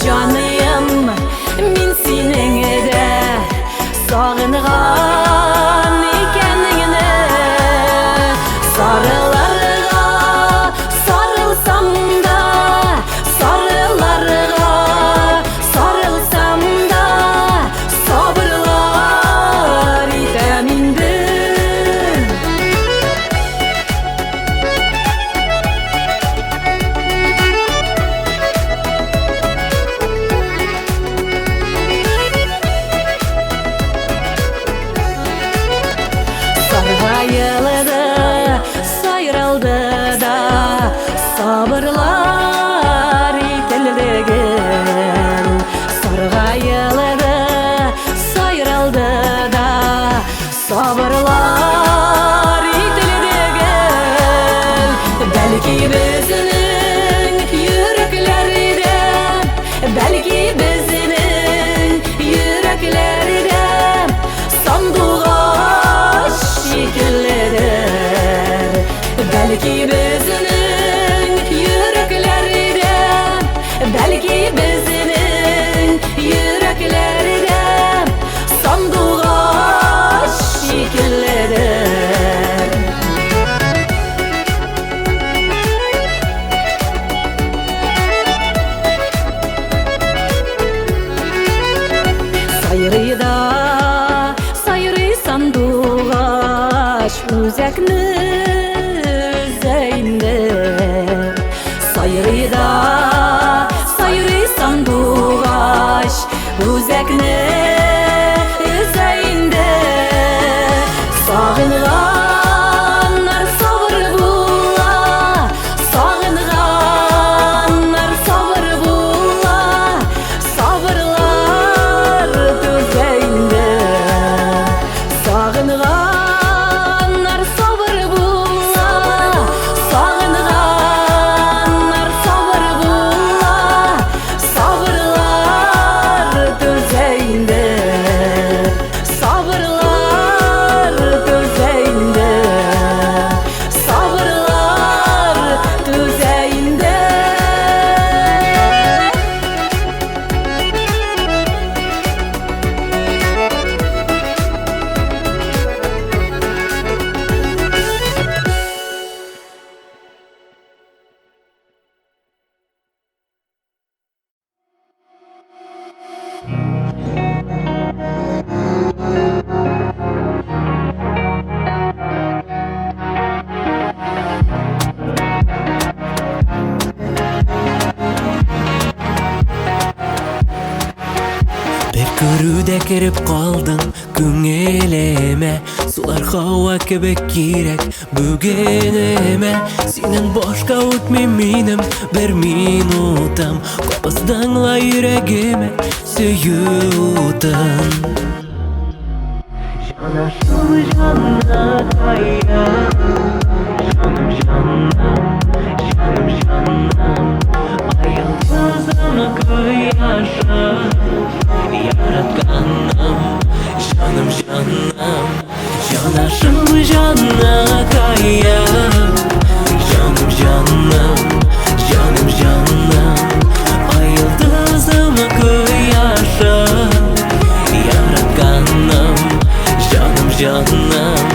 Жаным, min senini de sağıngan ekenini. Sarılarga sarılsam da, sarılarga sarılsam da sabırlar item indi. Sargayıldı, sayrıldı da sabırlar itildigin. Sargayıldı, sayrıldı da sabırlar itildigin. Belki bizning yürekleride, belki bizning yürekleride sandığa şekillidir. Belki bizning yürekleride, belki bizning yürekleride sandığa şekillidir. Sayrıda sayrı sandığa üzekni üzeyinde. Sayrıda sayrı sandığa üzekni üzeyinde. Sağınganlar sabır bulla, sağınganlar sabır bulla, sabırlar düzeyinde. Sağınganlar sabır bulla, sağınganlar sabır bulla, sabırlar düzeyinde. Sabırlar düzeyinde, sabırlar düzeyinde. Bir körüde kirip kaldın köngülüme. Sular hava kebek kirek bugünüme. Senin başka ötme minim bir minutam. Kapısdanla yüreğime söyüyordun. Yanaşım canına kaya, canım canım, canım canım. Ay yıldızımı kıyaşa yaratkanım, canım canım. Yanaşım canına kaya, canım canım, canım canım. Ay yıldızımı kıyaşa yaratkanım, canım canım.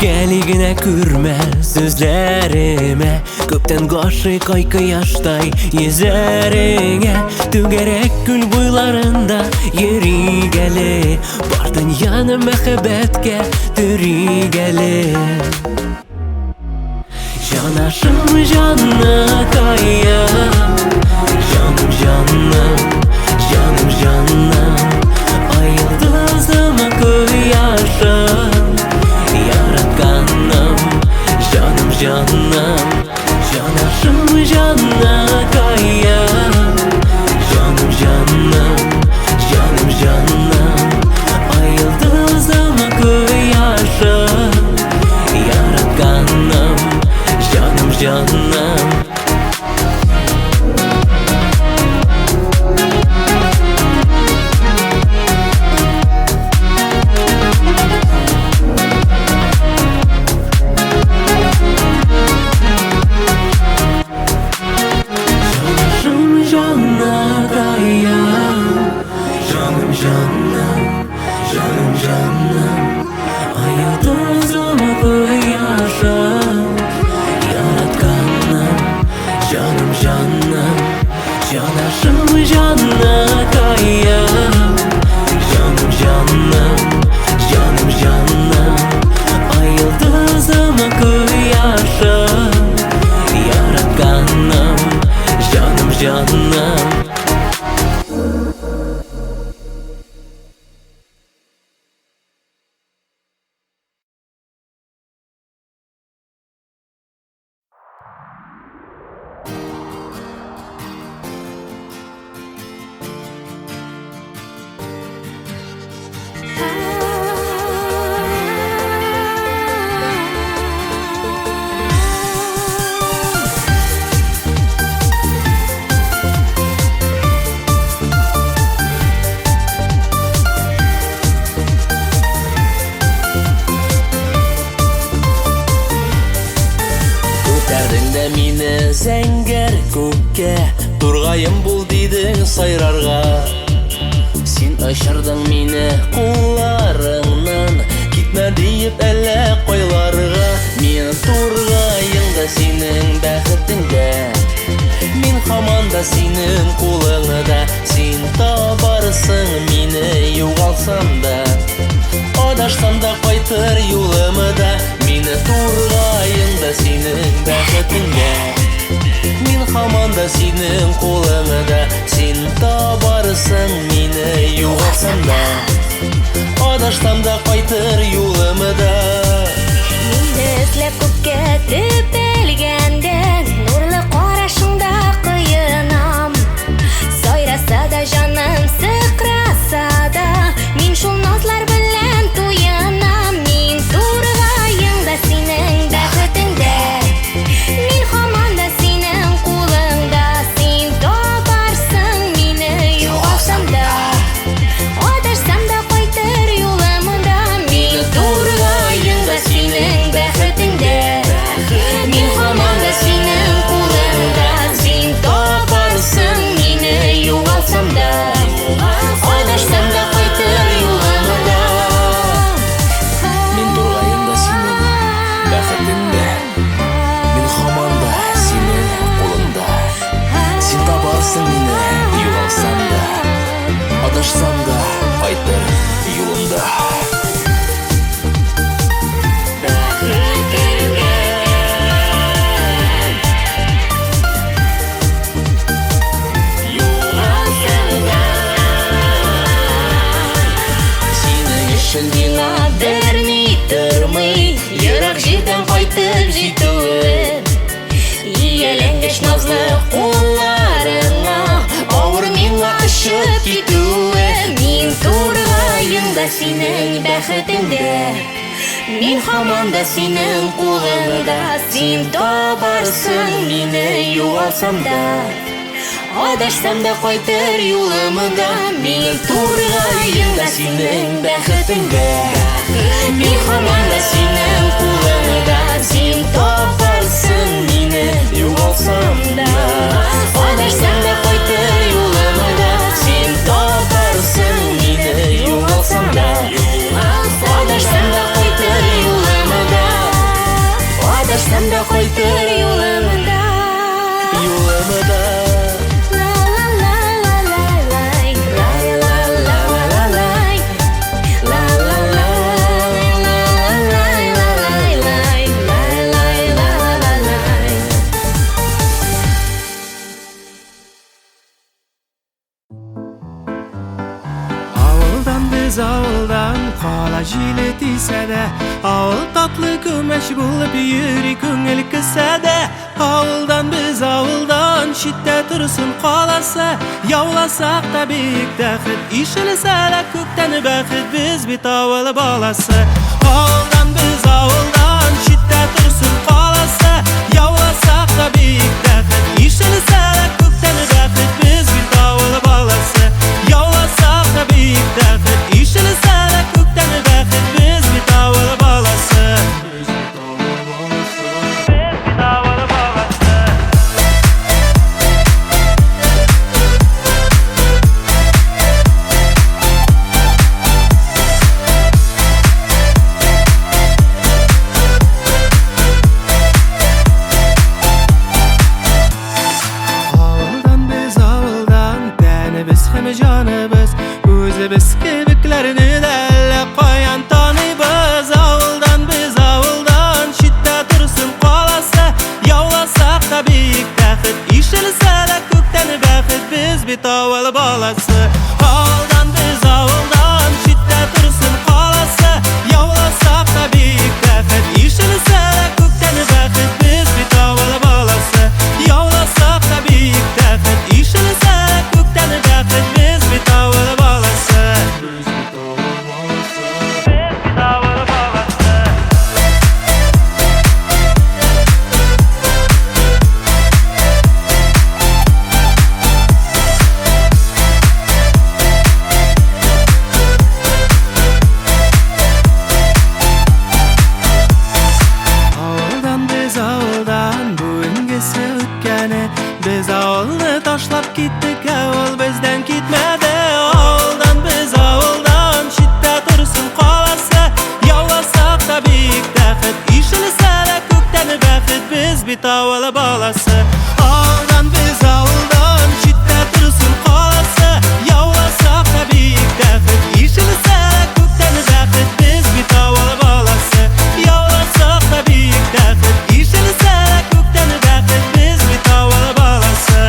Geligine kürme sözlerime, köpten karşı kaykı yaştay yüzlerine. Tügerek gül boylarında yeri gele, bardın yanı mehabbetke türü gele. Yanaşım canına kaya, canım canım, canım canım. Ay yıldızıma kıyaşa yaratkanım, canım canım. Yanaşım canına kaya, canım canım, canım canım. Ay yıldızıma kıyaşa yaratkanım, canım canım. Ko'tardingda meni zangor ko'kka, turg'ayim bul deding sayrarga. Sen ashirding meni qo'llaringdan, ketma deyib alla qo'ylarga. Men turg'ayimda sening baxtingda, men hamon da sening qo'lingda. Sen toparsың meni yo'qolsam da, adashsam da qaytar yo'limda. Meni turg'ayimda sening baxtingda, men hamon da sening qo'lingda. Sen toparsың meni yo'qolsam da, adashsam da qaytar yo'limda. Meni izlab ko'kka tepilganda, nurli qarashingda qiyinam. Sayrasa da jonim siqrasa da, men shu nozlar bilan to'yinam. Men turg'ayimda sening baxtingda, men hamon da sening qo'lingda. Sen toparsың meni yo'qolsam da, adashsam da qaytar yo'limda. Men turg'ayimda sening baxtingda, men hamon da sening qo'lingda. Sen toparsың meni yo'qolsam da, adashsam da qaytar yo'limda. Men turg'ayimda sening baxtingda, men hamon da sening qo'lingda. Sen toparsың meni yo'qolsam da, adashsam da qaytar yo'limda. Sening ishing Bermay turmay, yurak jidan qaytib jituver. Iyalangach nozli qo'llaringga, og'ir menga ishib kituver. Men turg'ayimda sening baxtingda, men hamon da sening qo'lingda. Sen toparsың meni yo'qolsam da, adashsam da qaytar yo'limda. Men turg'ayimda sening baxtingda, men hamon da sening qo'lingda. Sen toparsың meni yo'qolsam da, adashsam da qaytar yo'limda. Sen toparsың meni yo'qolsam da, adashsam da qaytar yo'limda. Adashsam da qaytar yo'limda. yo'limda. Avuldan qala jilet isada, avul tatlı kömeş bulup yürü köngel kısada. Avuldan biz avuldan şiddet tursun qalasa, yavlasak da büyük dağıt, işilse de kökten baxit biz bit avul balası. Avuldan biz avuldan şiddet tursun qalasa, yavlasak da büyük dağıt, işilse de kökten baxit biz bit avul balası. Yavlasak da büyük dağıt, işilse de kökten baxit biz bit avul balası. Biz bit avul balası. Avuldan biz avuldan, tanibız hem canibız, o'zimiz kebiklerini dalla qo'yan tanibız. Avuldan biz avuldan, shiddat tursin qalasa, yavlasak da büyük dağıt, ishilsa da ko'kdan baxit biz bit avul balasi. Avuldan biz avuldan, shiddat tursin qalasa, yavlasak da büyük dağıt, ishilsa da ko'kdan baxit biz bit avul balasi. Yavlasak da büyük dağıt, ishilsa da ko'kdan baxit biz bit avul balasi. Biz bit avul balasi. Biz bit avul balasi. gittik ol bizden gitmedi. Avuldan biz avuldan şitte dursun qalasa. Yavlasak da büyük dəxit işilsə də kökdən bəxit biz bit avula balası. Avuldan biz avuldan şitte dursun qalasa. Yavlasak da büyük dəxit işilsə də kökdən bəxit biz bit avula balası. Yavlasak da büyük dəxit işilsə də kökdən bəxit biz bit avula balası.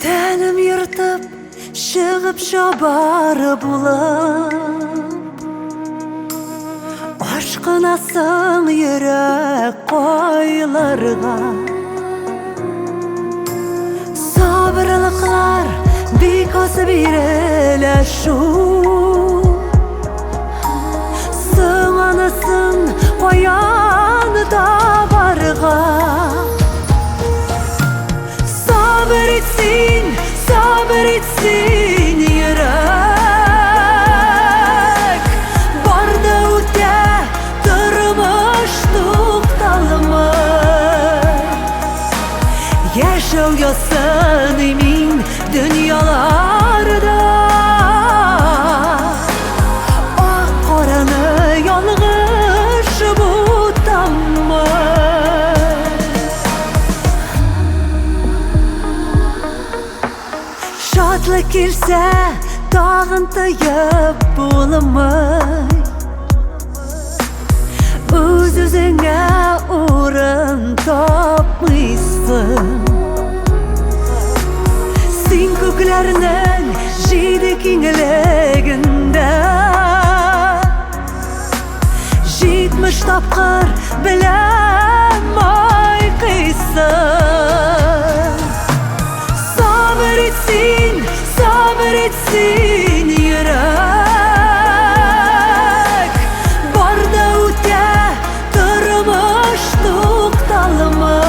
Tenim yırtıp шығып шабары булып Ашқынасың йөрәк қойларға Сабырлықлар бик аз бирелә шу Сыңанысың қоян табарға Sabır etsin yürek Barda öte durmuş noktalımı Yaşayasın emin dünyalarda Ah qaranı yalğış butamı Şadlık kirse dağın tayıp bulamay Öz-özüne orun tapmışsın Sen köklerinin jidi kengliginde 70 tapqır bilemay kıysın Sabır etsin yürek Barda öte durmuş noktalımı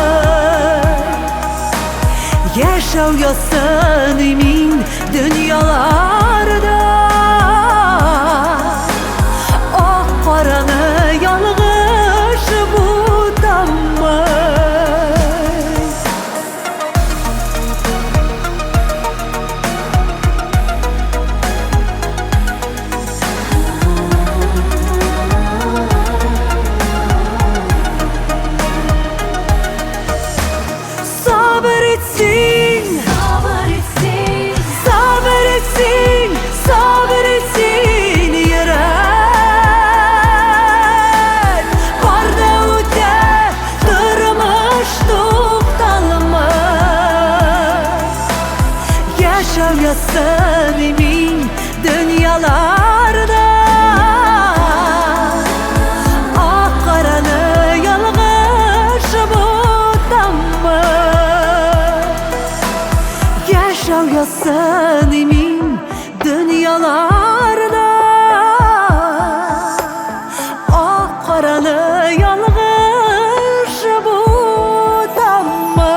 Yaşayasın emin dünyalarda Ah qaranı yalğış butamı Sabır etsin yürek Barda öte durmuş noktalımı Yaşayasın emin dünyalarda Ah qaranı yalğış butamı Yaşayasın emin dünyalarda Ah qaranı yalğış butamı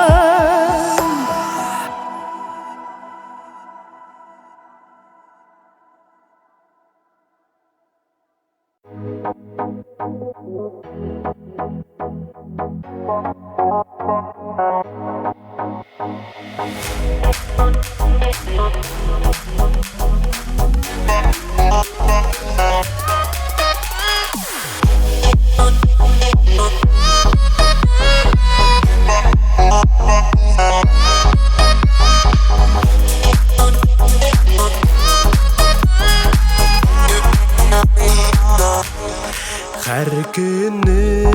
Her günü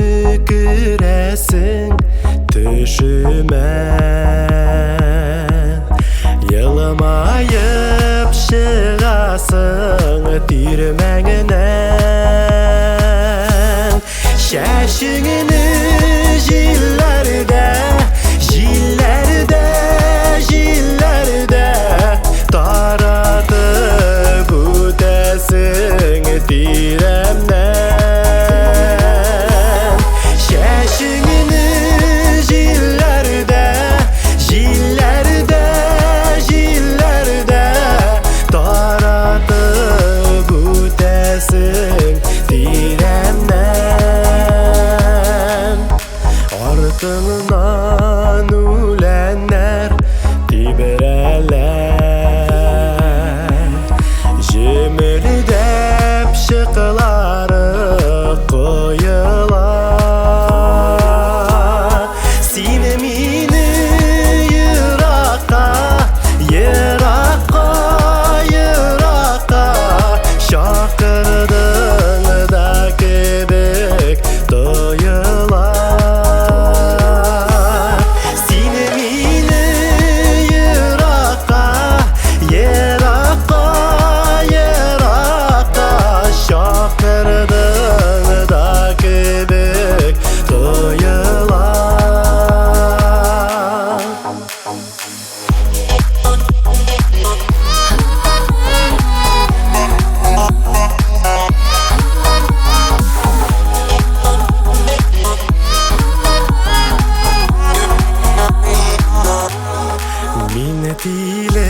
göresin düşüme Yılmayıp şığasın dirmengine Şəşingini jillərdə, jillərdə, jillərdə taratıb ötəsin dirəmdən. Şəşingini jillərdə, jillərdə, jillərdə taratıb ötəsin dirəmdən. Ardından ölenler dibirələr, jimirdəp şıqları qoyular. Sinem ini yıraqqa, yıraqqa, yıraqqa şaqırdın da kebek duyular. Minnetiyle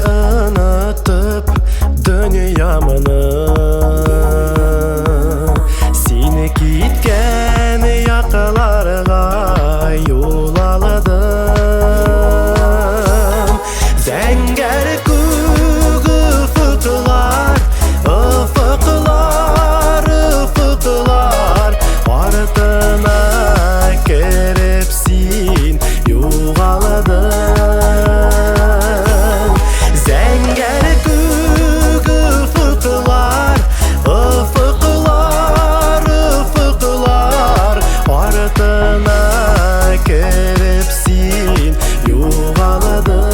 anlatıp dünyamını, seni gitken yakalarga yol aladım. Zəngər көк ufuklar, ufuklar, ufuklar ardına kerepsin yoğaladın. Zəngər көк ufuklar, ufuklar, ufuklar ardına kerepsin yoğaladın.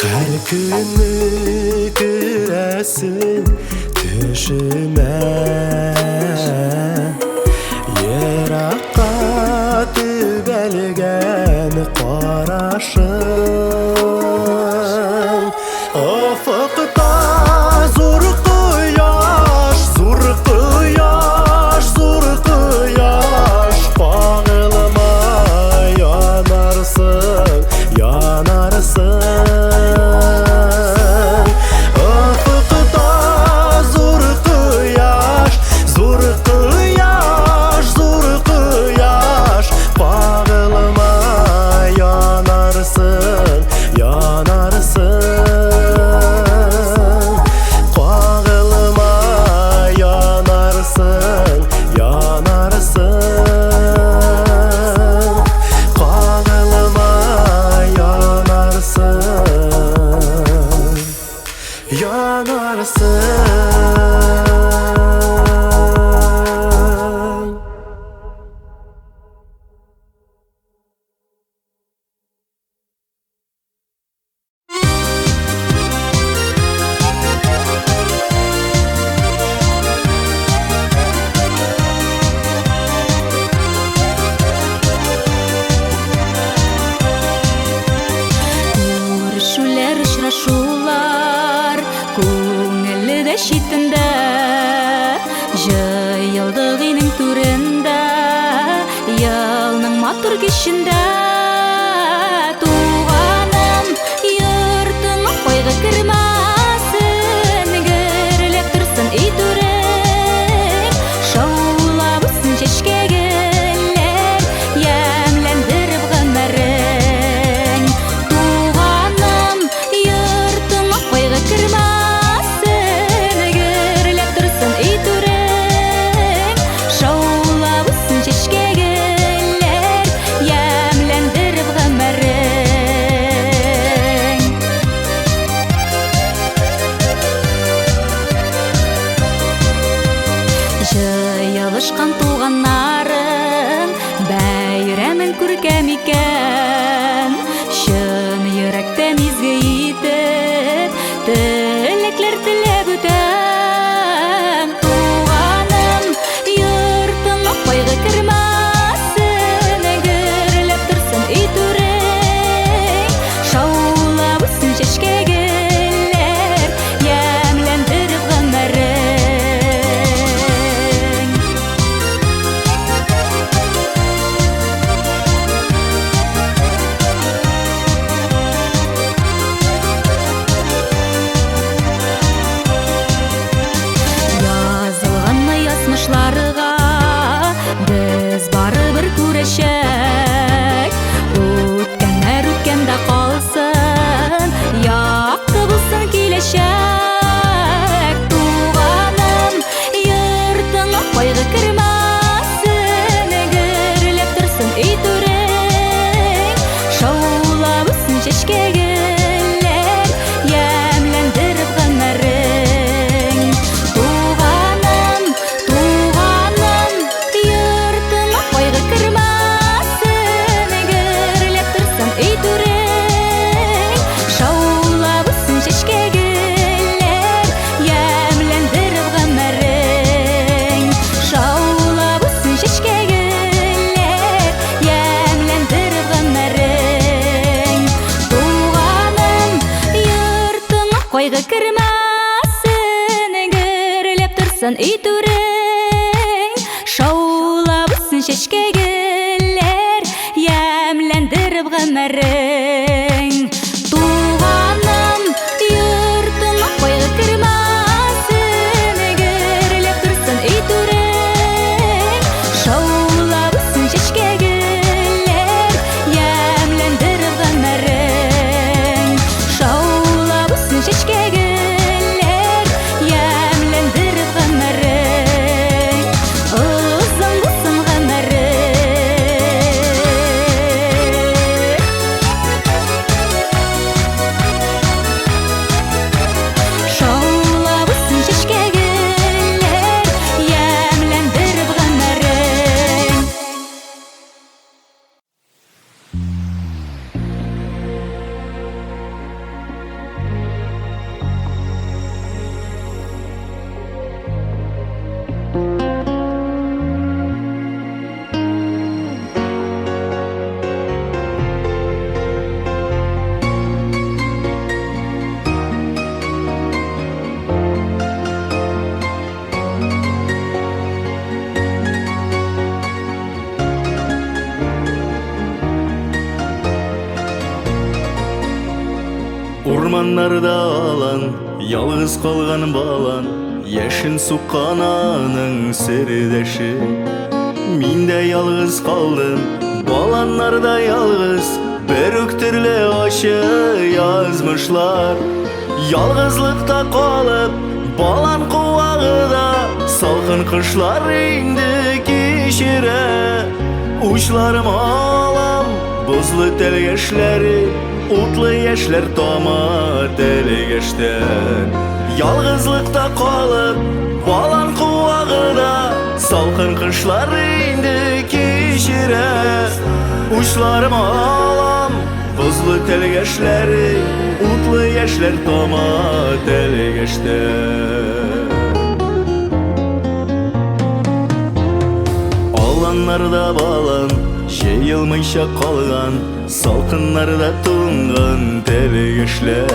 Her günü göresin düşüme, yıraqqa tübelgen qarашың. Ufukta zor quyosh, zor quyosh, zor quyosh bağılma yanarsın, yanarsın. Ufukta zor quyosh, zor quyosh, zor quyosh bağılma yanarsın, yanarsın. Bağılma yanarsın, yanarsın. Bağılma yanarsın, yanarsın. Күрешүләр, очрашулар күңелле шитендә, җыелдык инең түрендә, ялның матур кичендә. Туганым, йортыңа кайгы кермәсен, гөрләп торсын үй түрең, шаулап үссен чәчкәгеләр, ямьләндереп гомерең. Туганым, йортыңа кайгы кермәсен, гөрләп торсын үй түрең, шаулап үссен чәчкәгеләр, ямьләндереп гомерең. Җыелышкан туганнарым, бәйрәмен күркәм икән, чын Койгы кырмасын Гөрлеп турсын үй түрең Шаулап үсін шешкегелер Ямлендіріп ғымырың Туғаным, туғаным Йұртыма койгы кырмасын Гөрлеп турсын үй түрең Шаулап үсін шешкегелер Ямлендіріп ғымырың Шаулап үсін шешкегелер Ямлендіріп ғымырың Туғаным, йұртыма койгы кырмасын Гөрлеп турсын үй түрең Шаулап үсін шешкегелер Ямлендіріп ғымырың Туғаным, йұртыма койгы кырмасын Гөрлеп турсын үй түрең Шаулап үсін шешкегелер Ямлендіріп ғымырың Шаулап үсін шешкегелер Ямлендіріп ғымырың Ұзын болсын ғымырың Шаулап үсін шешкегелер Ямлендіріп ғымырың Урманнарда алан, ялгыз калган балан, яшин суккан аның сердеши. Мин дә ялгыз калдым, баланнарда ялгыз, бер үктүрле ачы язмышлар. Ялгызлыкта калып, балан куагыда, салкын кышлар инде кичере. Учларым алам, бузлы телгешләре, утлы яшьләр тама телегештән. Ялгызлыкта калып, балан куагыда, салкын кышлар инде кичере. Учларым алам, бузлы телгешләре, утлы яшьләр тама телегештән. Аланнарда балан, жайылмыйча калган, салкыннарда туңган телегешләр.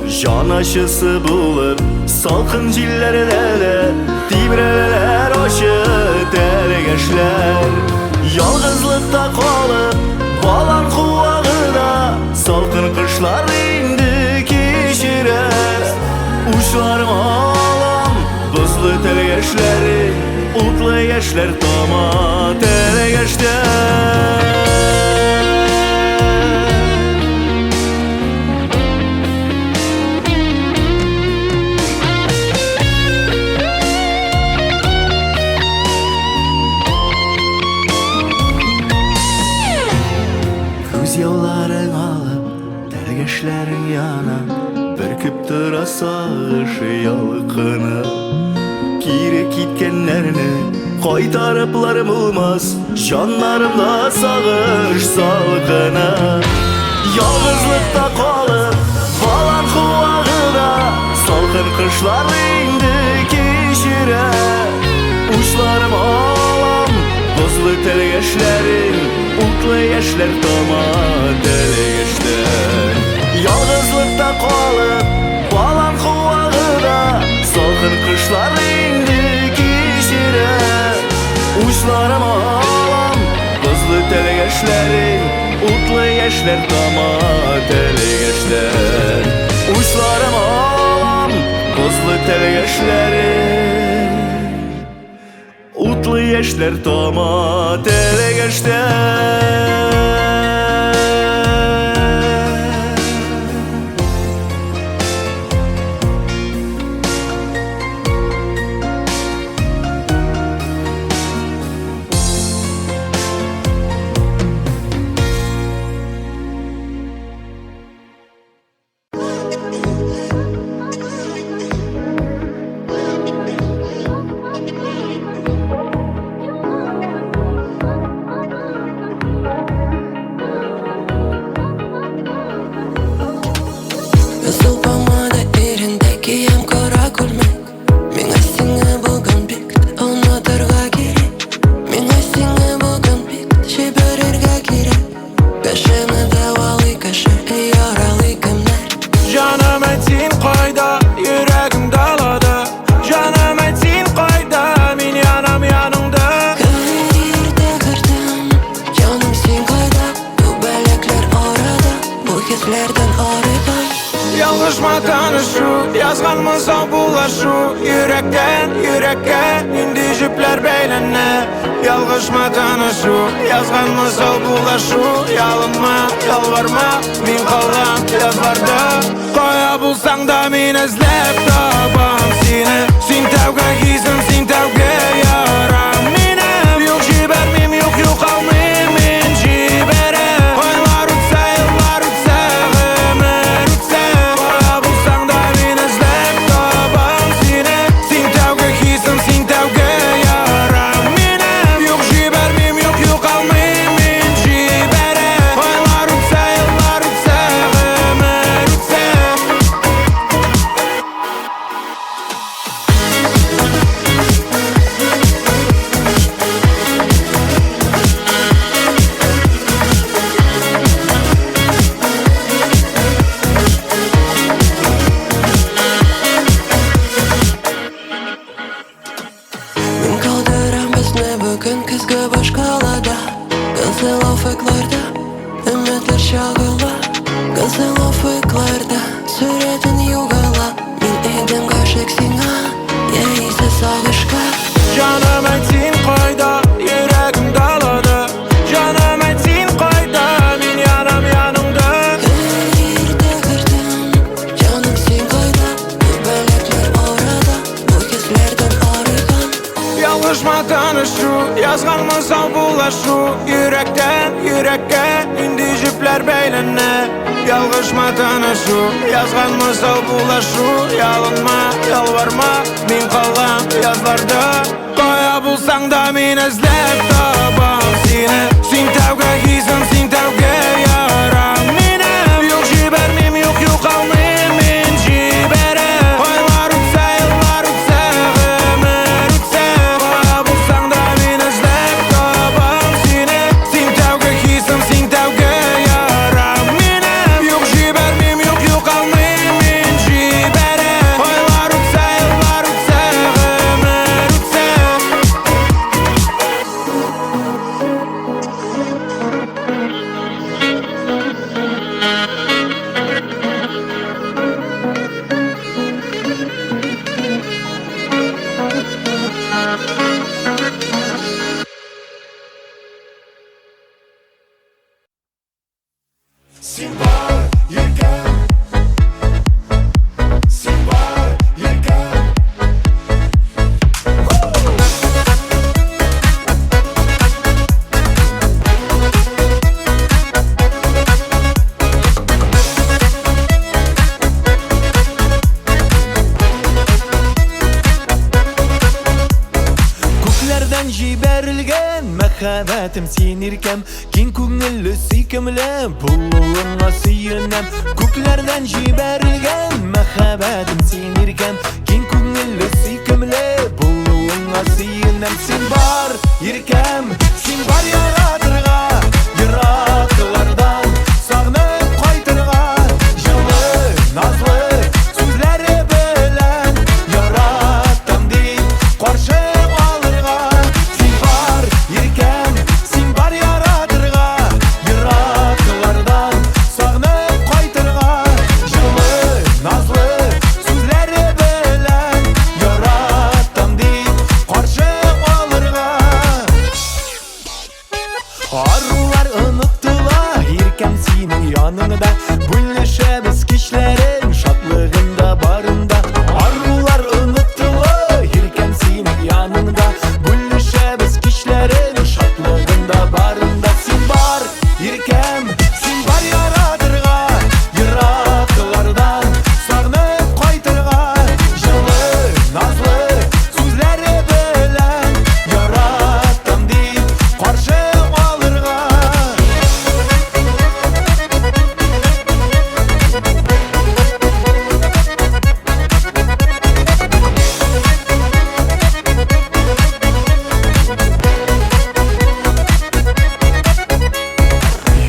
Жан ачысы булып, салкын җилләрдә дә тибрәләр ачы телегешләр. Ялгызлыкта калып, балан куагыда, салкын кышлар инде кичере. Учларым алам, бузлы телгешләре, утлы яшьләр тама телегештән. Күз яуларың алып, телгешләрең яна, бөркеп тора сагыш ялкыны. Кире киткәннәрне кайтарыпларым булмас, җаннарымда сагыш салкыны. Ялгызлыкта калып, балан куагыда, салкын кышлар инде кичере. Учларым алам, бузлы телгешләре, утлы яшьләр тама телегештән. Ялгызлыкта калып, балан куагыда, салкын кышлар инде кичере. Учларым алам, бузлы телгешләре, утлы яшьләр тама телегештән. Учларым алам, бузлы телгешләре, утлы яшьләр тама телегештән. Yazganmız o bulaşu yürekten yürekке indi jüpler beylene Yalgışma tanışu Yazganmız o bulaşu Yalınma yalvarma min kalan yazlarda Koya bulsan da min izlep tabam seni Sin tavga gizim sin tavga yaram mine Yok jibermim yok yok almim min jibere Oylar utsa yıllar utsa ömür utsa Koya bulsan da min izlep tabam seni Sin tavga gizim sin tavga yaram mine Yok jibermim yok yok almim min jibere Oylar utsa yıllar utsa ömür utsa Мен қалдырам бізді бүгін күзгі бош қалада Қызыл офыкларда үмітлер шағыла Қызыл офыкларда суретін югала Мен едім ғашық сеңа ейсі сағышқа Canım etsin koyda yüreğim daladı Canım etsin koyda min yanım yanımda Yerde kırdım canım sen koyda Bu bölekler orada bu keslerden arıgan Yalgışma tanışu Yazganmız o bulaşu yürekten yürekke indi jüpler beylene Yalgışma tanışu Yazganmız o bulaşu Yalınma yalvarma min kalan yazlarda Koya bulsan da min izlep tabam seni Sin tavga gizim sin tavga yaram mine Yok jibermim yok yok almim min jibere Oylar utsa yıllar utsa ömür utsa Koya bulsan da min izlep tabam seni Sin tavga gizim sin tavga yaram mine Yok jibermim yok yok almim min jibere Oylar utsa yıllar utsa ömür utsa Күкләрдән җибәрелгән мәхәббәтем син иркәм Киң күңелле сөйкемле булуыңа сөенәм Күкләрдән җибәрелгән мәхәббәтем син иркәм Киң күңелле сөйкемле булуыңа сөенәм Син бар иркәм син бар яратырга Ераклардан сагынып кайтырга Җылы назлы сүзләре белән Яратам дип каршы Син бар иркәм, син бар яратырга Ераклардан сагынып кайтырга Җылы, назлы сүзләре белән Яратам дип каршы алырга Арулар оныттыла иркәм синең яныңда Бүлешәбез кичләрең шатлыгында барында Арулар оныттыла иркәм синең яныңда Бүлешәбез кичләрең шатлыгында барында Син бар иркәм, син бар яратырга Ераклардан сагынып кайтырга Җылы, назлы сүзләре белән Яратам дип каршы алырга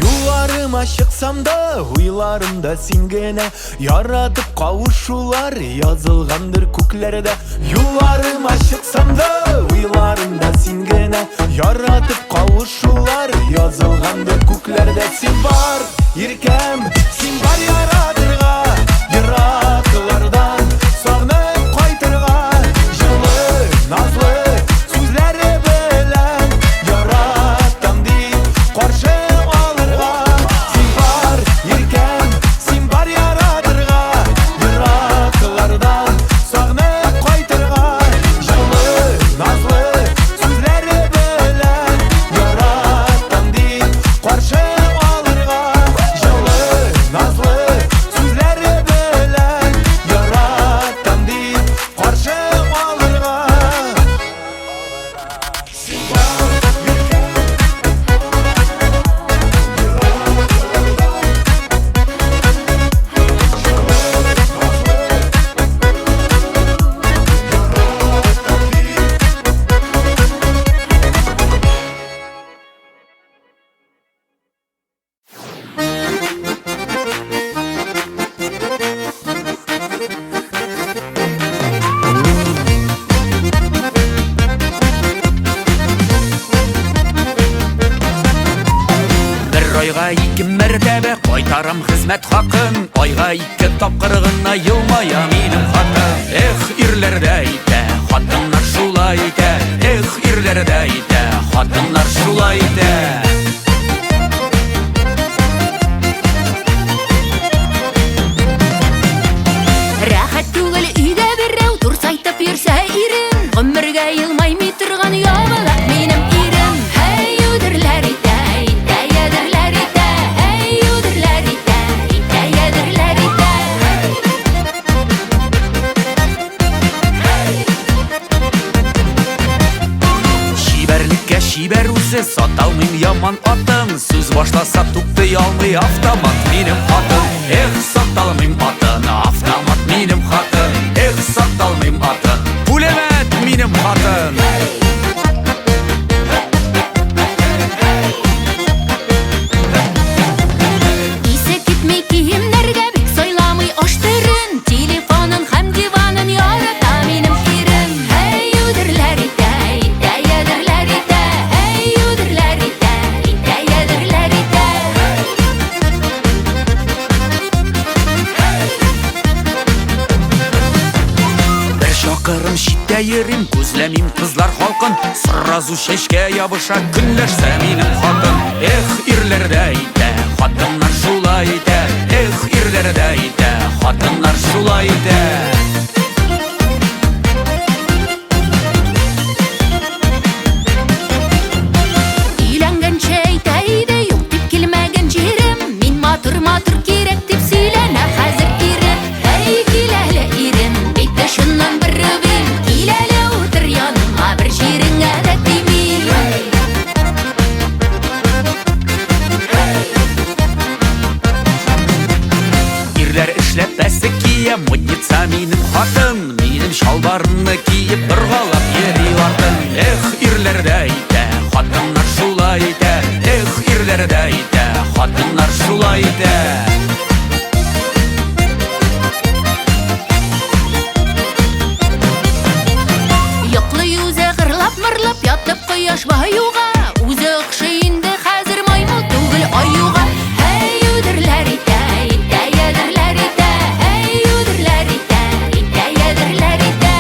Юлларыма чыксам да, уйларымда син генә Яратып кавышулар язылгандыр күкләрдә Юлларыма чыксам да, уйларымда син генә Яратып кавышулар язылгандыр күкләрдә Син бар иркәм, син бар яратырга Ераклардан сагынып 2 мәртәбә кайтарам хезмәт хакын, айга 2 тапкыр гына елмая минем хатын. Эх, ирләрдә итә, хатыннар шулай итә. Эх, ирләрдә итә, хатыннар шулай итә. Рәхәт түгел өйдә берәү турсайтып йөрсә ирен, гомергә елмаймый торган ябылак минем ирем. Һәй юдерләр итә, итә ядерләр итә. Һәй юдерләр итә, итә ядерләр итә. Шибәрлеккә шибәр үзе, саталмыйм яман атын. Сүз башласа туктый алмый автомат минем хатын. Эх, саталмыйм атын, автомат минем хатын. Эх, саталмыйм атын, пулемет минем хатын. Исе китмей киемнәргә бик сайламый аштырын, телефонын һәм диванын ярата минем ирем. Һәй юдерләр итә, итә ядерләр итә. Һәй юдерләр итә, итә ядерләр итә. Бер шакырым читтә йөрим, күзләмим кызлар халкын. Сразу чәчкә ябыша көнләшсә минем хатын. Эх, ирләрдә итә, хатыннар шулай итә. Эх, ирләрдә итә, хатыннар шулай итә. Өйләнгәнчә әйтә иде, юк дип килмәгән җирем. Мин матур кирәк дип сөйләнә хәзер ирем. Һәй киләле ирем, бик тә шуннан бер рубин. Киләле утыр яныма, бер җиреңә дә тими. Ирләр эшләп бәсе кия, модница минем хатын. Минем шалбарны киеп боргалап йөри атын. Эх, ирләрдә итә, хатыннар шулай итә. Эх, ирләрдә итә, хатыннар шулай итә. Йоклый үзе гырлап мырлап ятып кояш баюга. Үзе охшый инде хәзер маймыл түгел аюга. Һәй юдерләр итә, итә ядерләр итә. Һәй юдерләр итә, итә ядерләр итә.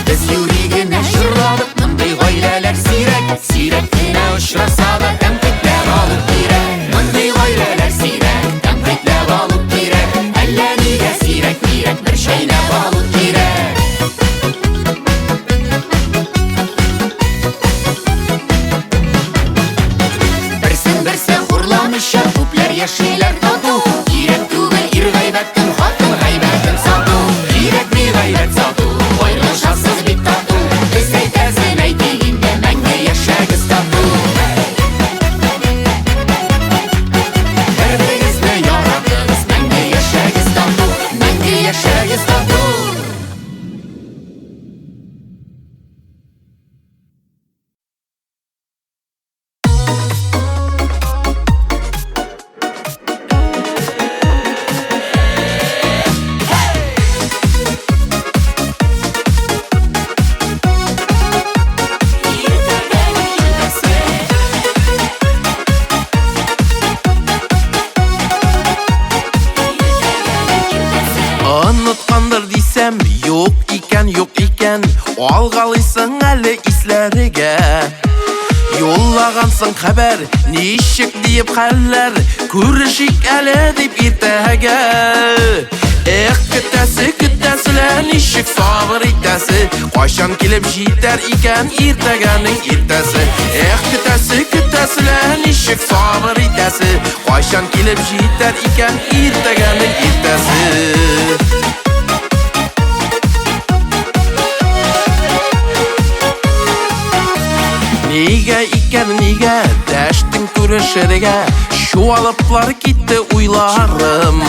Без юри генә җырладык, мондый гаиләләр сирәк. Сирәк кенә очраса да тәнкыйтьләп алу кирәк. Мондый гаиләләр сирәк, тәнкыйтьләп алу кирәк. Әллә нигә сирәк, бер чәйнәп алу кирәк. Берсен-берсе хурламыйча күпләр яшиләр тату. Кирәк түгел ир гайбәтен, хатын гайбәтен сату. Кирәкми гайбәт сату, аерылышасыз бик тату. Без әйтәсен әйтик инде, мәңге яшәгез тату. Бер-берегезне яратыгыз, мәңге яшәгез тату. Мәңге яшәгез тату. Оныткандыр дисәм, юк икән. Алгалыйсың әле исләрегә. Юллагансың хәбәр, ничек диеп хәлләр. Күрешик әле дип иртәгә. Эх, көтәселәр, ничек сабыр итәсе. Кайчан килеп җитәр икән иртәгәнең иртәсе. Эх, көтәселәр, ничек сабыр итәсе. Кайчан килеп җитәр икән иртәгәнең иртәсе. Нигә дәштең күрешергә, чуалыплар китте уйларым.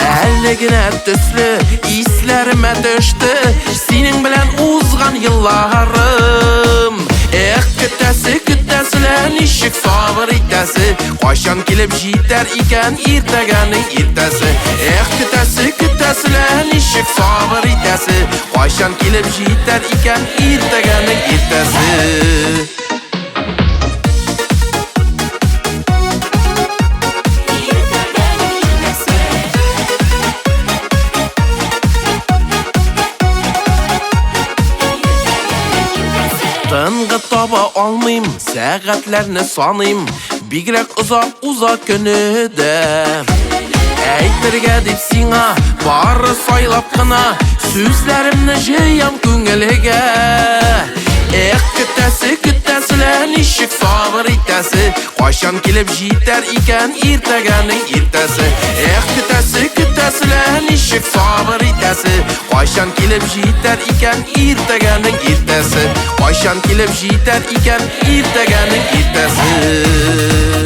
Әле генә төсле исләремә төште синең белән узган елларым. Эх, көтәселәр, ничек сабыр итә. itasi Qachon kelib jitar ekan ertaganing ertasi Kütasilar nishik sabr itasi Qachon kelib jitar ekan ertaganing ertasi Tınğı taba almayım, saatlarni sanayım Bigrak uzak günüde Aytırga deb sina, bari saylab qina So'zlarimni jiyam ko'ngiliga Kütasilar nishik sabr itasi Qachon kelib jitar ekan ertaganing ertasi Kütasilar nishik sabr itasi Qachon kelib jitar ekan ertaganing ertasi Qachon kelib jitar ekan ertaganing ertasi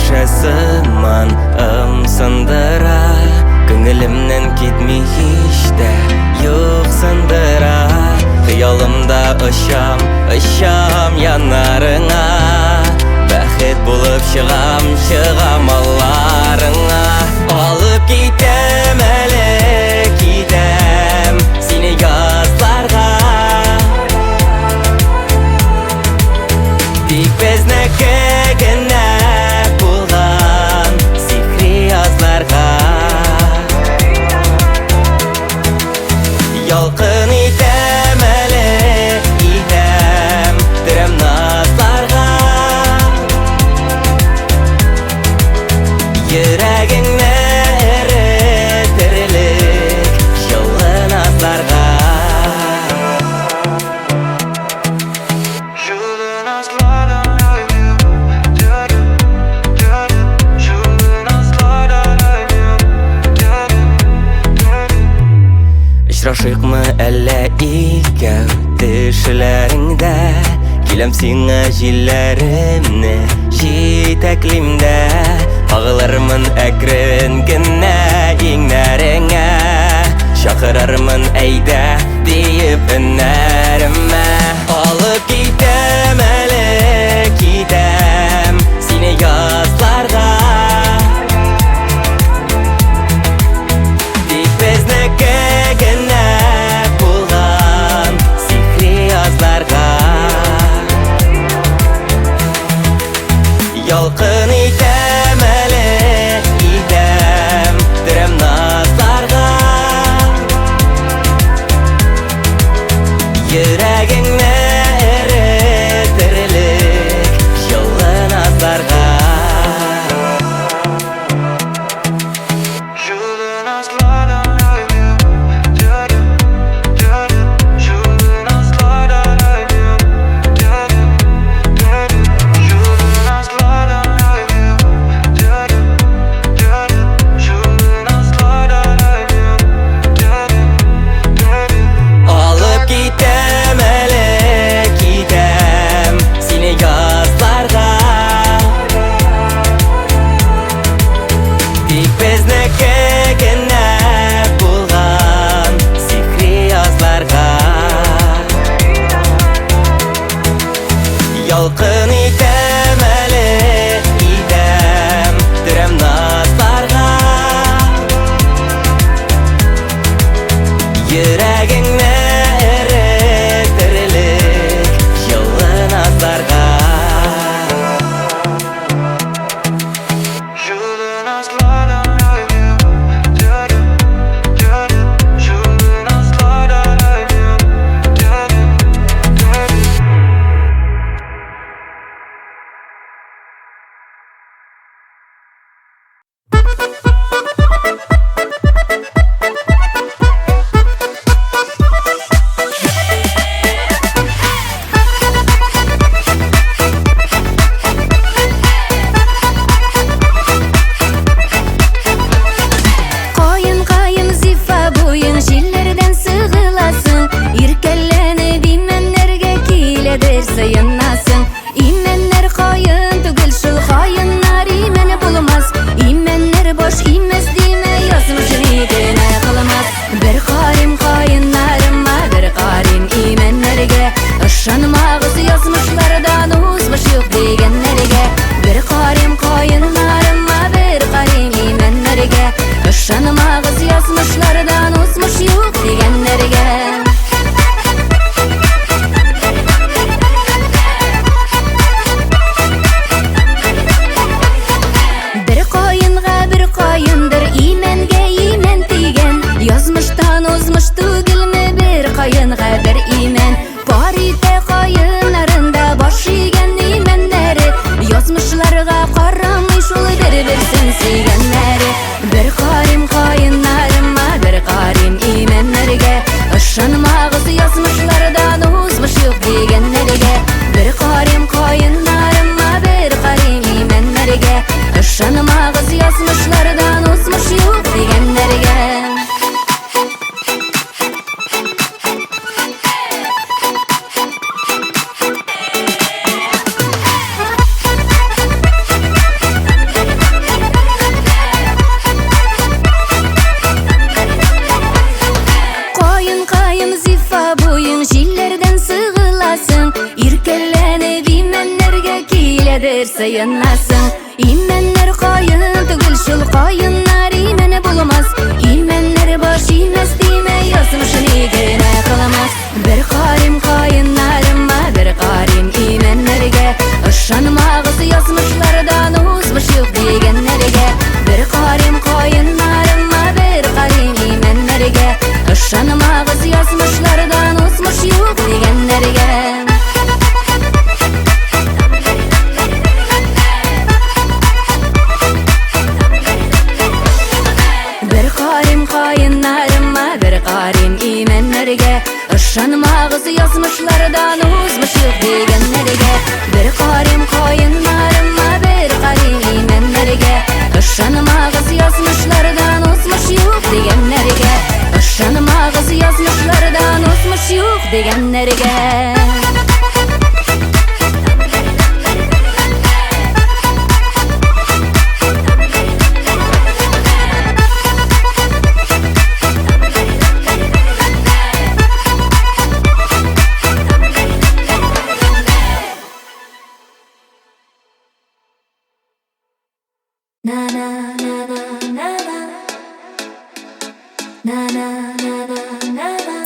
Yaşasınman ımsındıra Көңілімнен кетмей ешті Yok сындыра Қиялымда ұшам янарыңа Бәхет болып шығам алларыңа Алып кетем әлі кетем Сені язларға Тик безнеке генә булган сихри язларга Ялкын итәм әле идәм Дөрәм назларга Йөрәгеңне эретерлек Җылы назларга Очрашыкмы әллә икәү төшләреңдә Киләм сиңа җилләремне җитәклимдә Кагылырмын әкрен генә иңнәреңә Чакырырмын әйдә диеп өннәремә Алып китәм әле китәм Сине язларга Тик безнеке генә булган сихри язларга Ялкын итәм әле идәм Дөрәм назларга Йөрәгеңне эретерлек җылы назларга Алып китәм әле китәм Сине язларга Тик безнеке генә булган сихри язларга Ялкын итәм әле идәм Дөрәм назларга Йөрәгеңне эретерлек җылы назларга kader sayınlasın. İmenler kayın tügül şul kayınlar imeni bulmaz. İmenler baş imez dime yazmışın igene kılamaz. Bir karim kayınlarıma bir karim imenlerge ışanmağız yazmışlardan uzmuş yok degenlerge. Bir karim kayınlarıma bir karim imenlerge ışanmağız yazmışlardan uzmuş yok degenlerge. Bir karim kayınlarıma bir karim imenlerge ışanmağız yazmışlardan uzmuş yok degenlerge. Bir karim kayınlarıma bir karim imenlerge ışanmağız yazmışlardan uzmuş yok degenlerge. Işanmağız yazmışlardan uzmuş yok degenlerge. Na na na na na na na na na na na.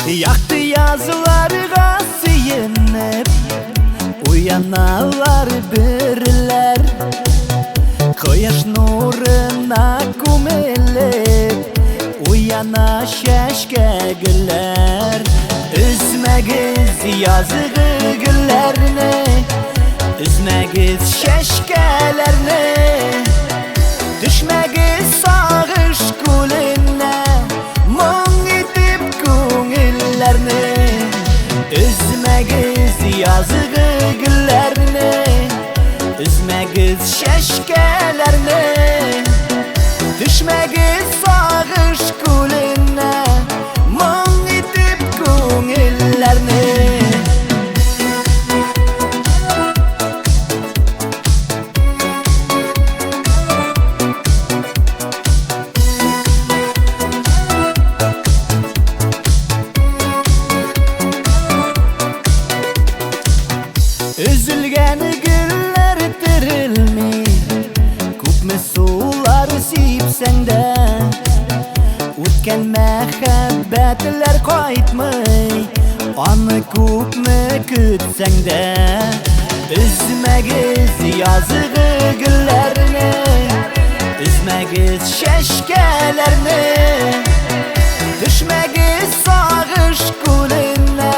Yaktı yazılarga sıyınıp uyanalar birler. Koyaş nuruna kumelip uyana şeşke güller. Üzmegiz yazığı güllerini, üzmegiz şeşkelerini. Düşmegiz sağış kulüne, mung itip kungillerini. Üzmegiz yazığı güllerini, üzmegiz şeşkelerini. Düşmegiz sağış kulüne, mung itip kungillerini. Üzülgen güller dirilmi, Kupme sular sipsen de. Utken mehabbetler kaytmay, Anı kupme kütsen de. Üzmegiz yazığı güllerini, üzmegiz şeşkelerini. Düşmegiz sağış kulüne,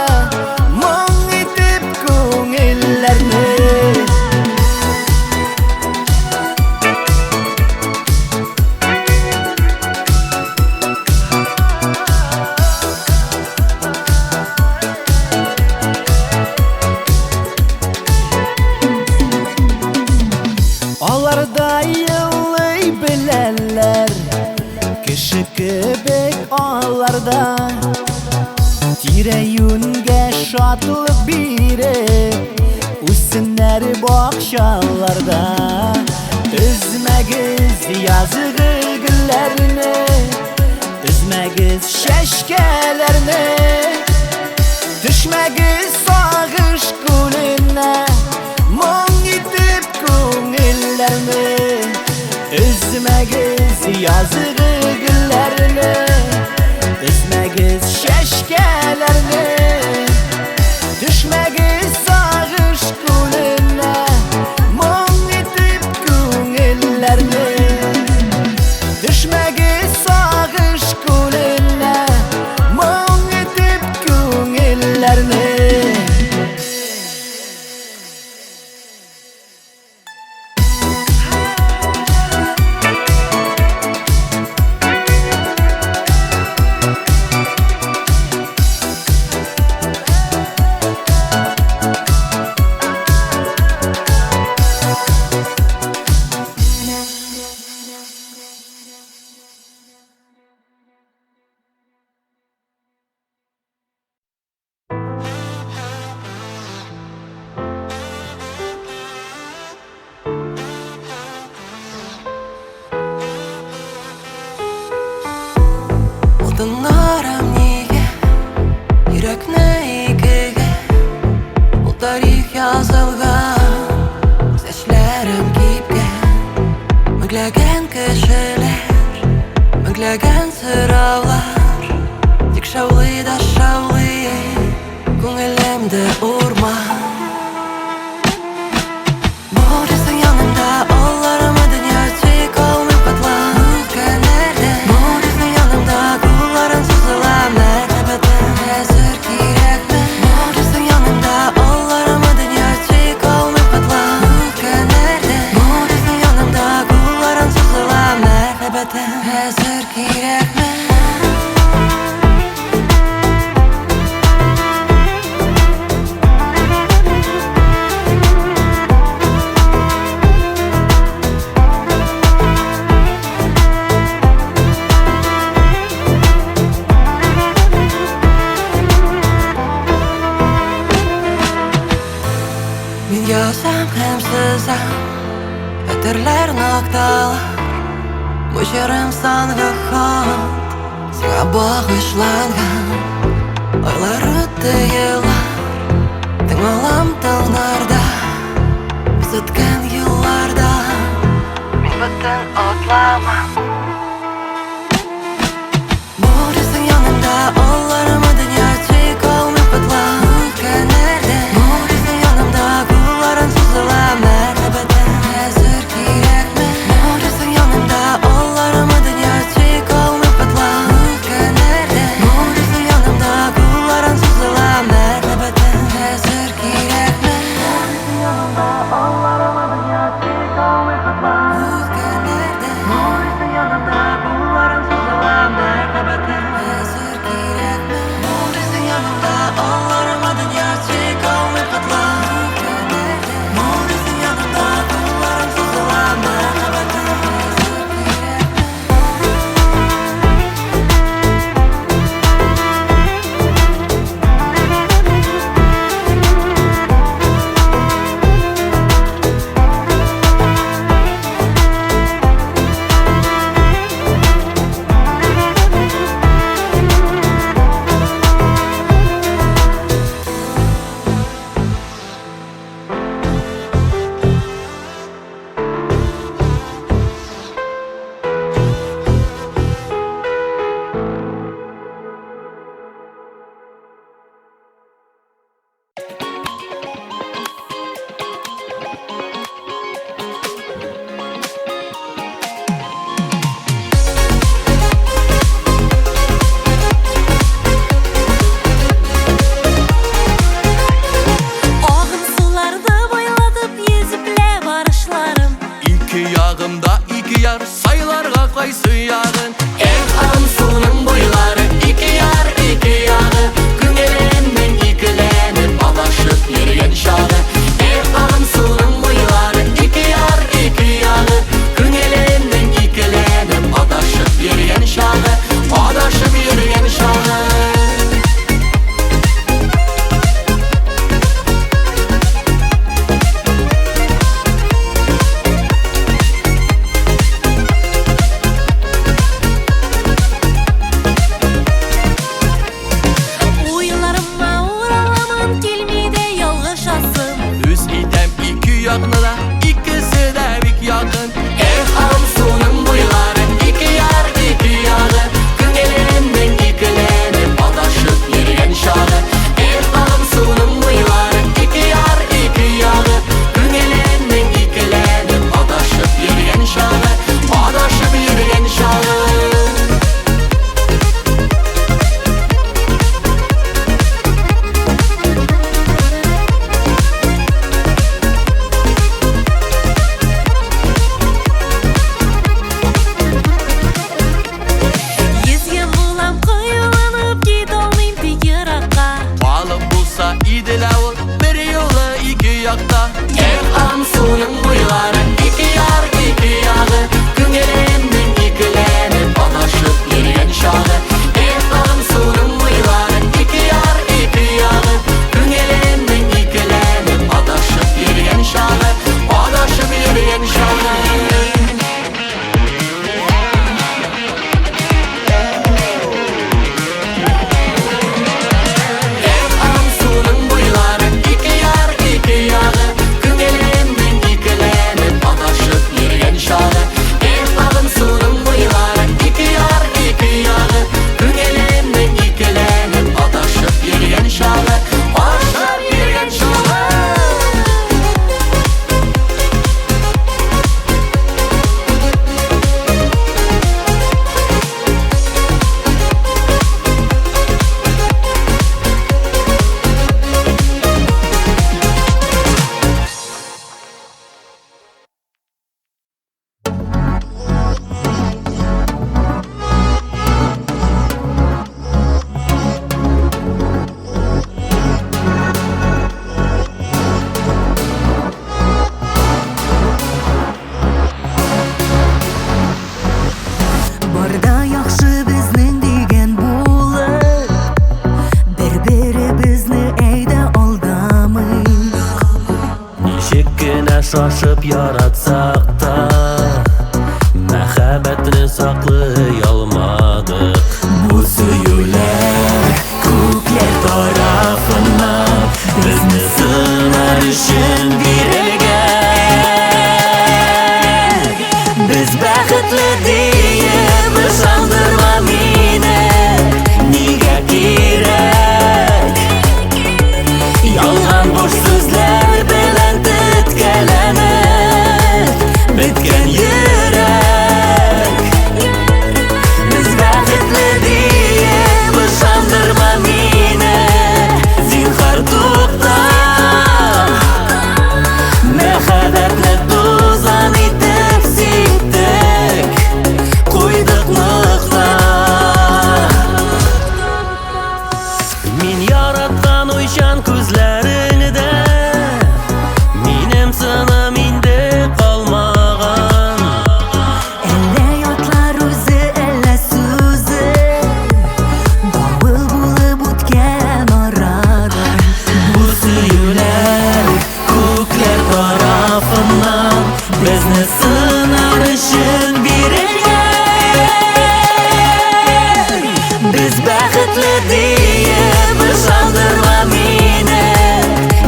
mung itip kungillerini. Alarda yıllıy bilenler, kişi kebek ağlarda. Tireyünge şatlık biri, üstünler bakşalarda. Üzmegiz yazığı güllerini, üzmegiz şeşkelerini. Düşmegiz sağış kulüne, mung itip kungillerini. Üzmegiz yazığı güllerini, üzmegiz şeşkelerini. Düşmegiz sağış kulüne, mung itip kungillerini. Düşmegiz sağış kulüne, mung itip kungillerini. Katınlarım niye Yürekne ikige Bu tarih yazılgan Seçlerim kipken Müglegen kişiler Müglegen sıravlar Tik şavli da şavli Ko'nglimde urman Borasın yanımda Ollarıma dünya çek olmayıp patlar Ülkelerde Borasın yanımda Kulların suzulan merhabetin Hazır kirekme Borasın yanımda Ollarıma dünya çek olmayıp patlar Ülkelerde Borasın yanımda Kulların suzulan merhabetin Hazır kirekme Men yozsam ham sızam Ötürler noktalar Bu she'rim songi xat Senga bag'ishlangan Oylar o'tdi yillar Ting'olam tillarda Biz o'tgan yillarda Men butun otlaman Borasın yanımda Ollarıma dünya çek olmayıp patlar Ülkelerde Borasın yanımda Kulların suzulan merhabetin Hazır kirekme Borasın yanımda Ollarıma dünya çek olmayıp patlar Ülkelerde Borasın yanımda Kulların suzulan merhabetin Hazır kirekme Borasın yanımda Ollarıma dünya çek olmayıp patlar Ülkelerde Borasın yanımda Kulların suzulan merhabetin Hazır kirekme Borasın yanımda Ollarıma dünya çek olmayıp patlar Ülkelerde Borasın yanımda Kulların suzulan merhabetin Hazır kirekme Ağın sularda boylatıp yüzüple barışlarım İki yağımda iki yar saylarga qaysı yağın Ağın suunun boylары iki yar iki yağı Күңелемнің икіленіп Адашып йөргән чагы Ağın suunun boylары iki yar iki yağı Күңелемнің икіленіп Адашып йөргән чагы Адашып йөргән чагы Шашып яратсақ та мәхәббәтне саклый алмадык. Бу сөюләр күкләр тарафыннан безне сынар өчен бирелгән. Без бәхетле диеп ышандырма мине, нигә кирәк? Ялган буш сүзләр белән теткәләнеп беткән йөрәк. Без бәхетле диеп ышандырма мине, зинһар тукта. Мәхәббәтне тузан итеп ситтек, куйдык ныклап. Мин яраткан уйчан күзләреңдә минем сыным инде калмаган. Әллә ятлар үзе, әллә сүзе, бавыл булып үткән арадан. Бу сөюләр күкләр тарафыннан безне сынар өчен бирелгән. Без бәхетле диеп ышандырма мине,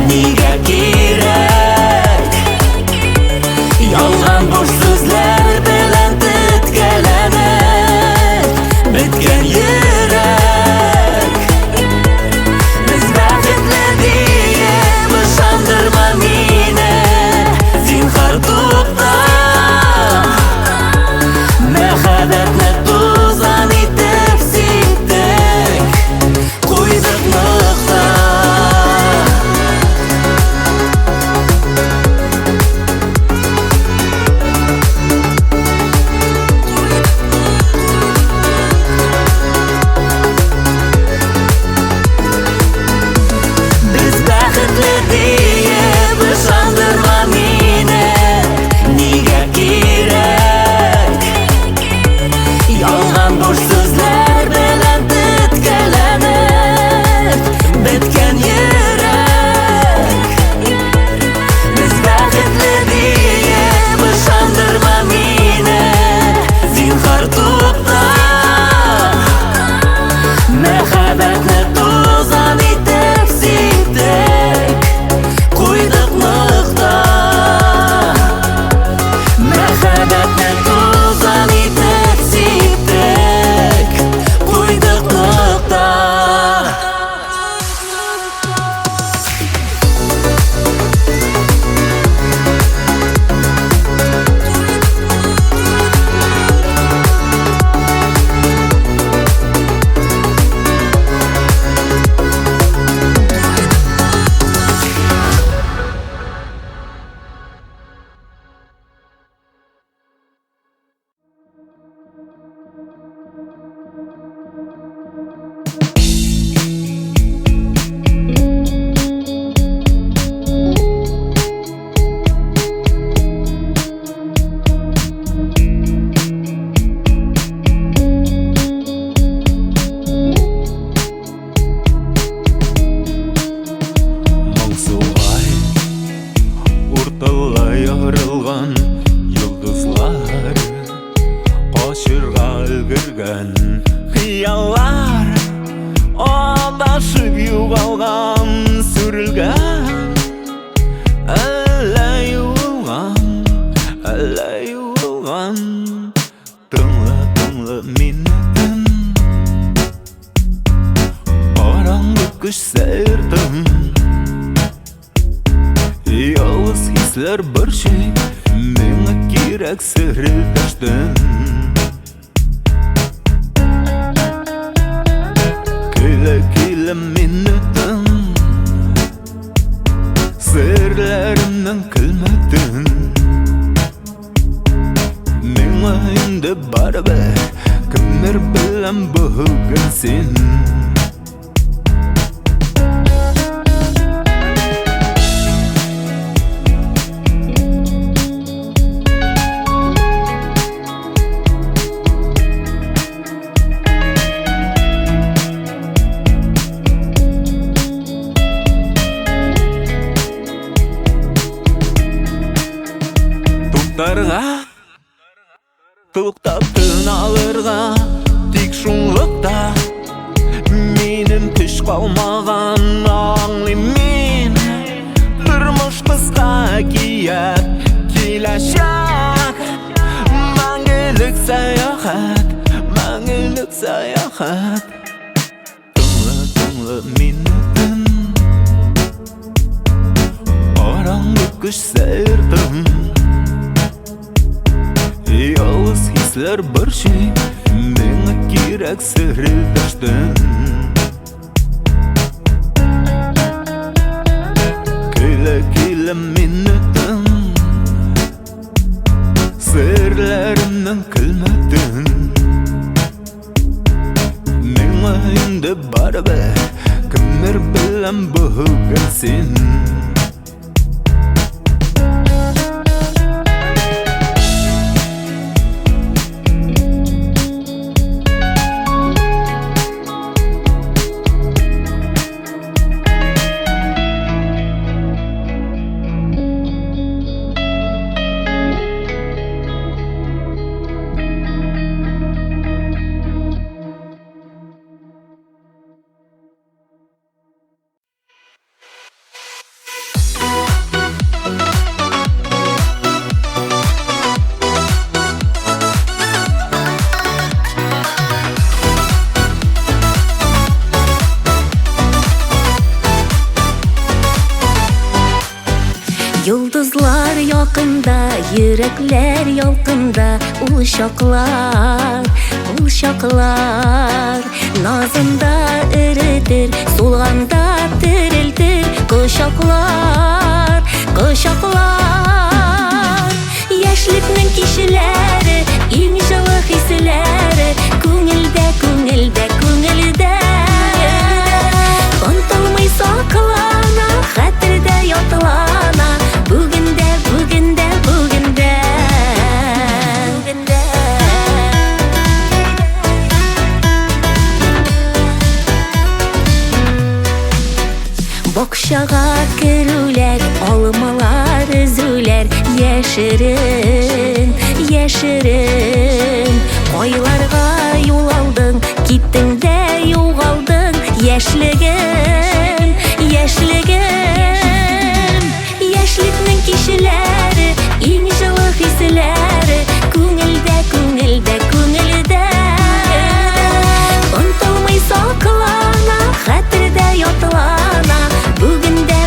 нигә кирәк? Ялган буш сүзләр белән теткәләнеп беткән йөрәк. Без бәхетле диеп ышандырма мине, зинһар тукта. Мәхәббәтне тузан итеп ситтек, куйдык ныклап. Без бәхетле диеп ышандырма мине, нигә кирәк? Ялган буш сүзләр белән теткәләнеп беткән йөрәк. Без бәхетле диеп ышандырма мине, зинһар тукта. Мәхәббәтне тузан итеп ситтек, куйдык ныклап. Мәхәббәтне тузан итеп ситтек, куйдык ныклап. Моңсугай урталай ярылган йолдызлар, качырга өлгергән хыяллар, адашып югалган, сүрелгән. Әллә юылган, әллә юылган. Тыңла, тыңла мине тын, караңгы көч сәердем. Ялгыз хисләр борчый, миңа кирәк серелдәштән. Килә, килә мине тын, серләремнең көлмәден. Миңа инде барыбер, кемнәр белән бүген син. Туктаптын алырга тик шунлыкта менин түш калмаган аңлыйм мен. Турмуш кыска кияп киләчәк, мәңгелек сәяхәт, мәңгелек сәяхәт. Тыңла минутын, караңгы көч сәердем. Ялгыз хисләр борчый, миңа кирәк серләштен. Килә минутым, серләремнең көлмәден. Миңа инде барыбер, кемнер белән бүген син. Yıldızlar yakında, yürekler yalkında. Ул şaklar nazında eritir, solganda tiriltir. Kuşaklar Яшьлекнең кишеләре, иң җылы хисләре. Күңелдә Онтылмый саклана, хәтердә ятлана. Бүгендә Бакчага керүләр, алмалар өзүләр. Яшерин Кайларга юл алдың, киттең дә югалдың. Яшьлекнең кишеләре, иң җылы хисләре. Күңелдә Онтылмый саклана, хәтердә ятлана. Бүгендә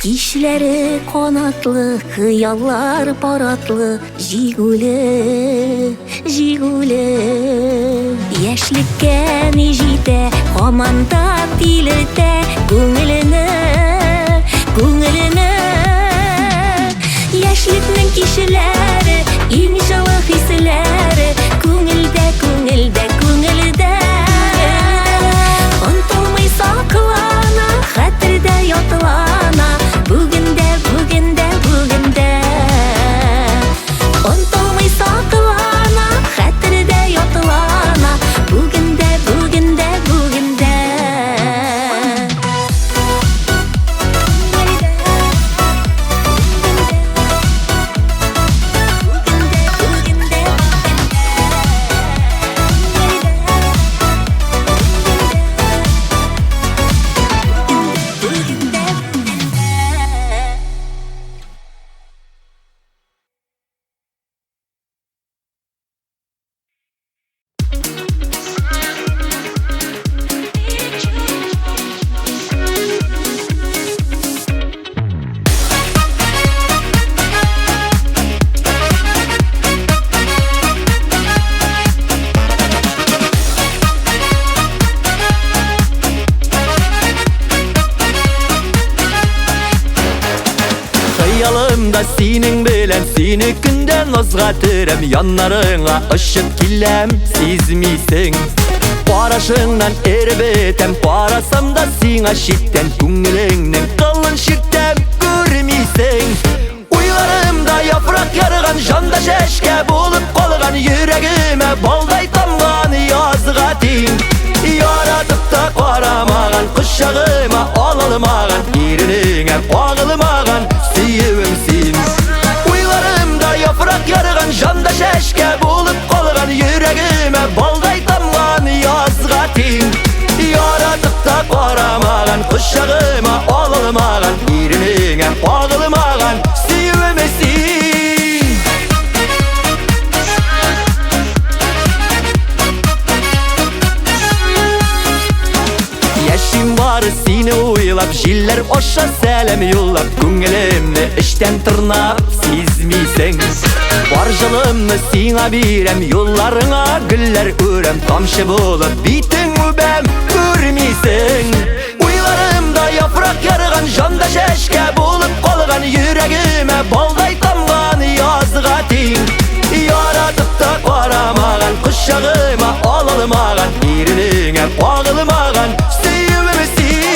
Кичләре канатлы, хыяллар паратлы. Җигүле Яшьлеккә ни җитә, һаманда тилертә күңелене. Яшьлекнең кишеләре, иң җылы хисләре. Күңелдә Онтылмый саклана, хәтердә ятлана. Бүгендә Онтылмый саклана, хәтердә ятлана. Бүгендә Yanımda senin bilen, seni günden özgətirəm. Yanlarına ışık kiləm, sezmisin. Qarашыңнан erib etəm, qarasam da sina şitten. Күңеліңнен qalın şirtəm, Kuşağıma alılmağın Erinine bağılmağın Siyivimsin Uylarımda yaprak yarıgan Janda şeşke bulup kalgan Yüreğime balday tamgan Yazga tin Yaratıp da qaramağın Kuşağıma alılmağın Erinine bağılmağın Siyivimsin Yaşım var seni uylap Jiller oşa selam yollap Köngülümni işten tırnap Sizmisen Barjılımni sina birem Yollarına güller örem Tamşı bulup bitin übem Görmisen Uylarımda yaprak yarıgan Janda şeşke bulup kalgan Yüreğime balday tamgan Yazga tin Yaratıp da qaramağın Kuşağıma alılmağın Erinine bağılmağın Siyivimsin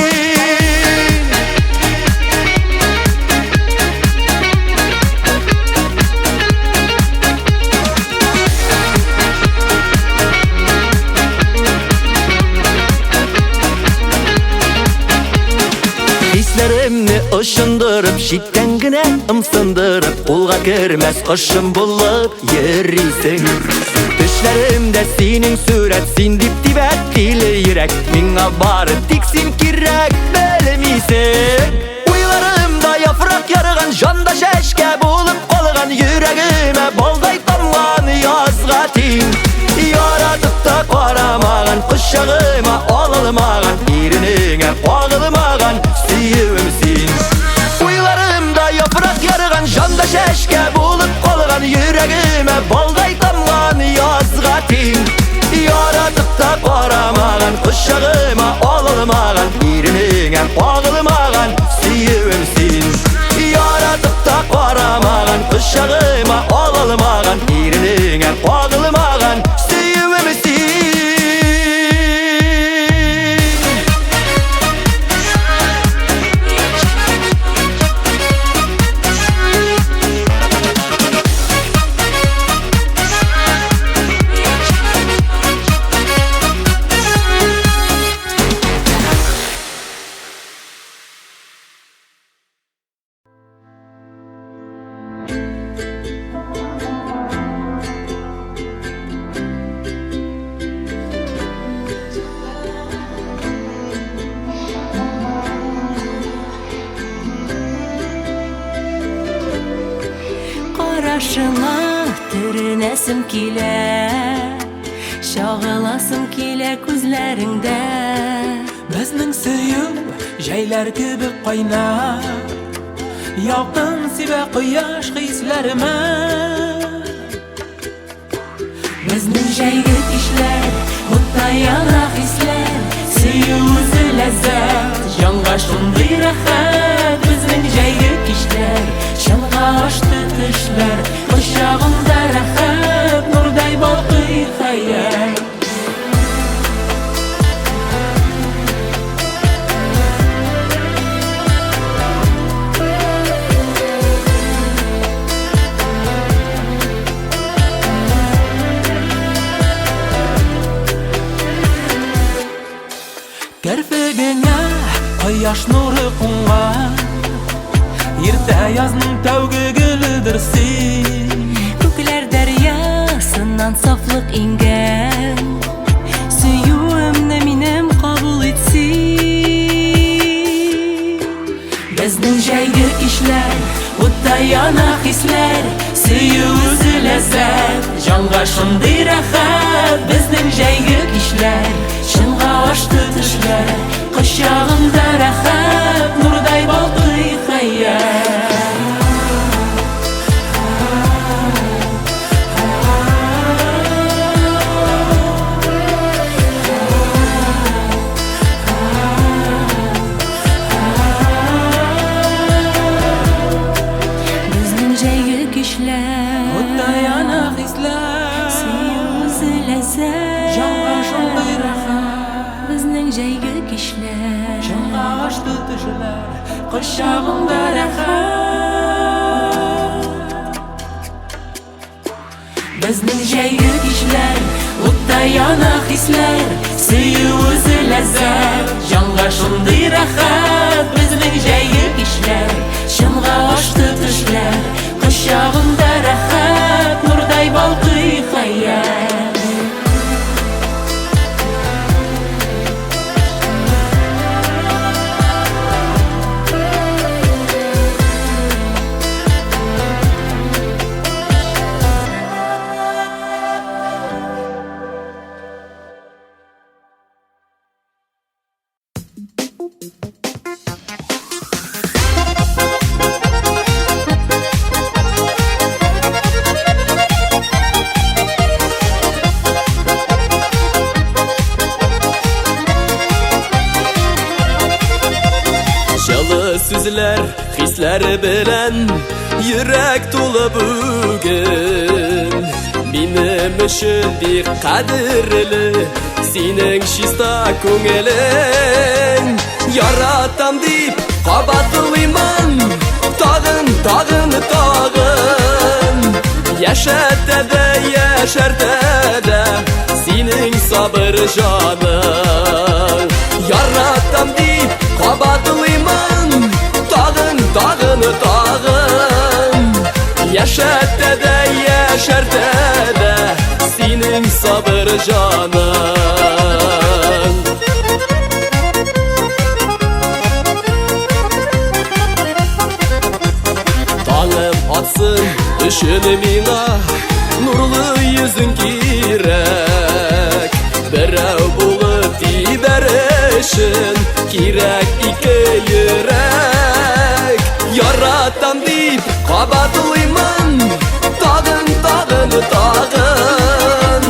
Hislerimni ışındırıp Şiddengine ımsındırıp Kulga kirmez ışın bulup Yerisin Düşlerimde senin suret Sin dip dibet dili yürek Minga barı tiksin kirek Belmisin Uylarımda yaprak yarıgan Janda şeşke bulup kalgan Yüreğime balday tamgan Yazga tin Yaratıp da qaramağın Kuşağıma alılmağın Erinine bağılmağın Siyivimsin Uylarımda yaprak yarıgan Janda şeşke bulup kalgan Yüreğime balday tamgan Yazga tin Yaratıp da qaramağın Kuşağıma alılmağın Erinine bağılmağın Siyivimsin Yaratıp da qaramağın Kuşağıma alılmağın Erinine bağılmağın Siyivimsin Qarashına türünesim kile Şağılasım kile күзләреңдә Безнең сөюм җәйләр кебек кайнар Якын сибә кояш хисләремә Безнең җәйге кичләр Утта яна хисләр Сөю үзе ләззәт Җанга шундый рәхәт Безнең җәйге кичләр Чынга ашты төшләр Кочагымда рәхәт Нурдай балкый хәят Керфегеңә кояш нуры кунган Иртә язның тәүге гөледер син Күкләр дәрьясыннан сафлык иңгән Сөюемне минем кабул итсин Безнең җәйге кичләр Утта яна хисләр Сөю үзе ләззәт Җанга шундый рәхәт Безнең җәйге кичләр Чынга ашты төшләр Кочагымда рәхәт Нурдай балкый хәят Безнең җәйге кичләр Утта яна хисләр Сөю үзе ләззәт Җанга шундый рәхәт Безнең җәйге кичләр Чынга ашты төшләр Кочагымда рәхәт Безнең җәйге кичләр Утта яна хисләр, сөю үзе ләззәт. Җанга шундый рәхәт, безнең җәйге кичләр. Чынга ашты төшләр, кочагында рәхәт, нурдай балкый хәят. Сүзләр, хисләр белән йөрәк тулы бүген. Минем өчен бик кадерле синең чиста күңелең. Яратам дип кабатлыйман тагын, тагын, тагын. Яшәртә дә синең сабыр җаның. Яратам дип кабатлыйман tağın, tağın, tağın. Yaşartı da senin sabır canın. Tağım atsın düşün mina, nurlu yüzün kirek. Berau bulup diberişin kirek iki yürek. Yaratam deyip kabatlıyman tağın, tağın, tağın.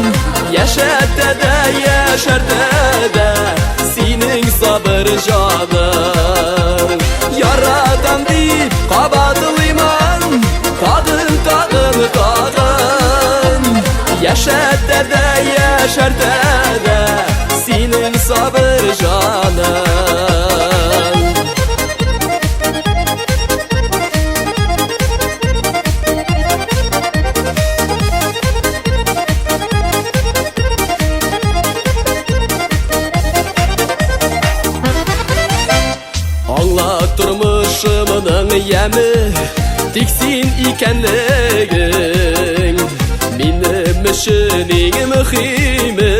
Yaşartı da senin sabır canın. Yaratam deyip kabatlıyman tağın, tağın, tağın. Yaşartı da senin sabır canın. Turmuşumның яме тик син икәнлегең. Минем өчен иң мөһиме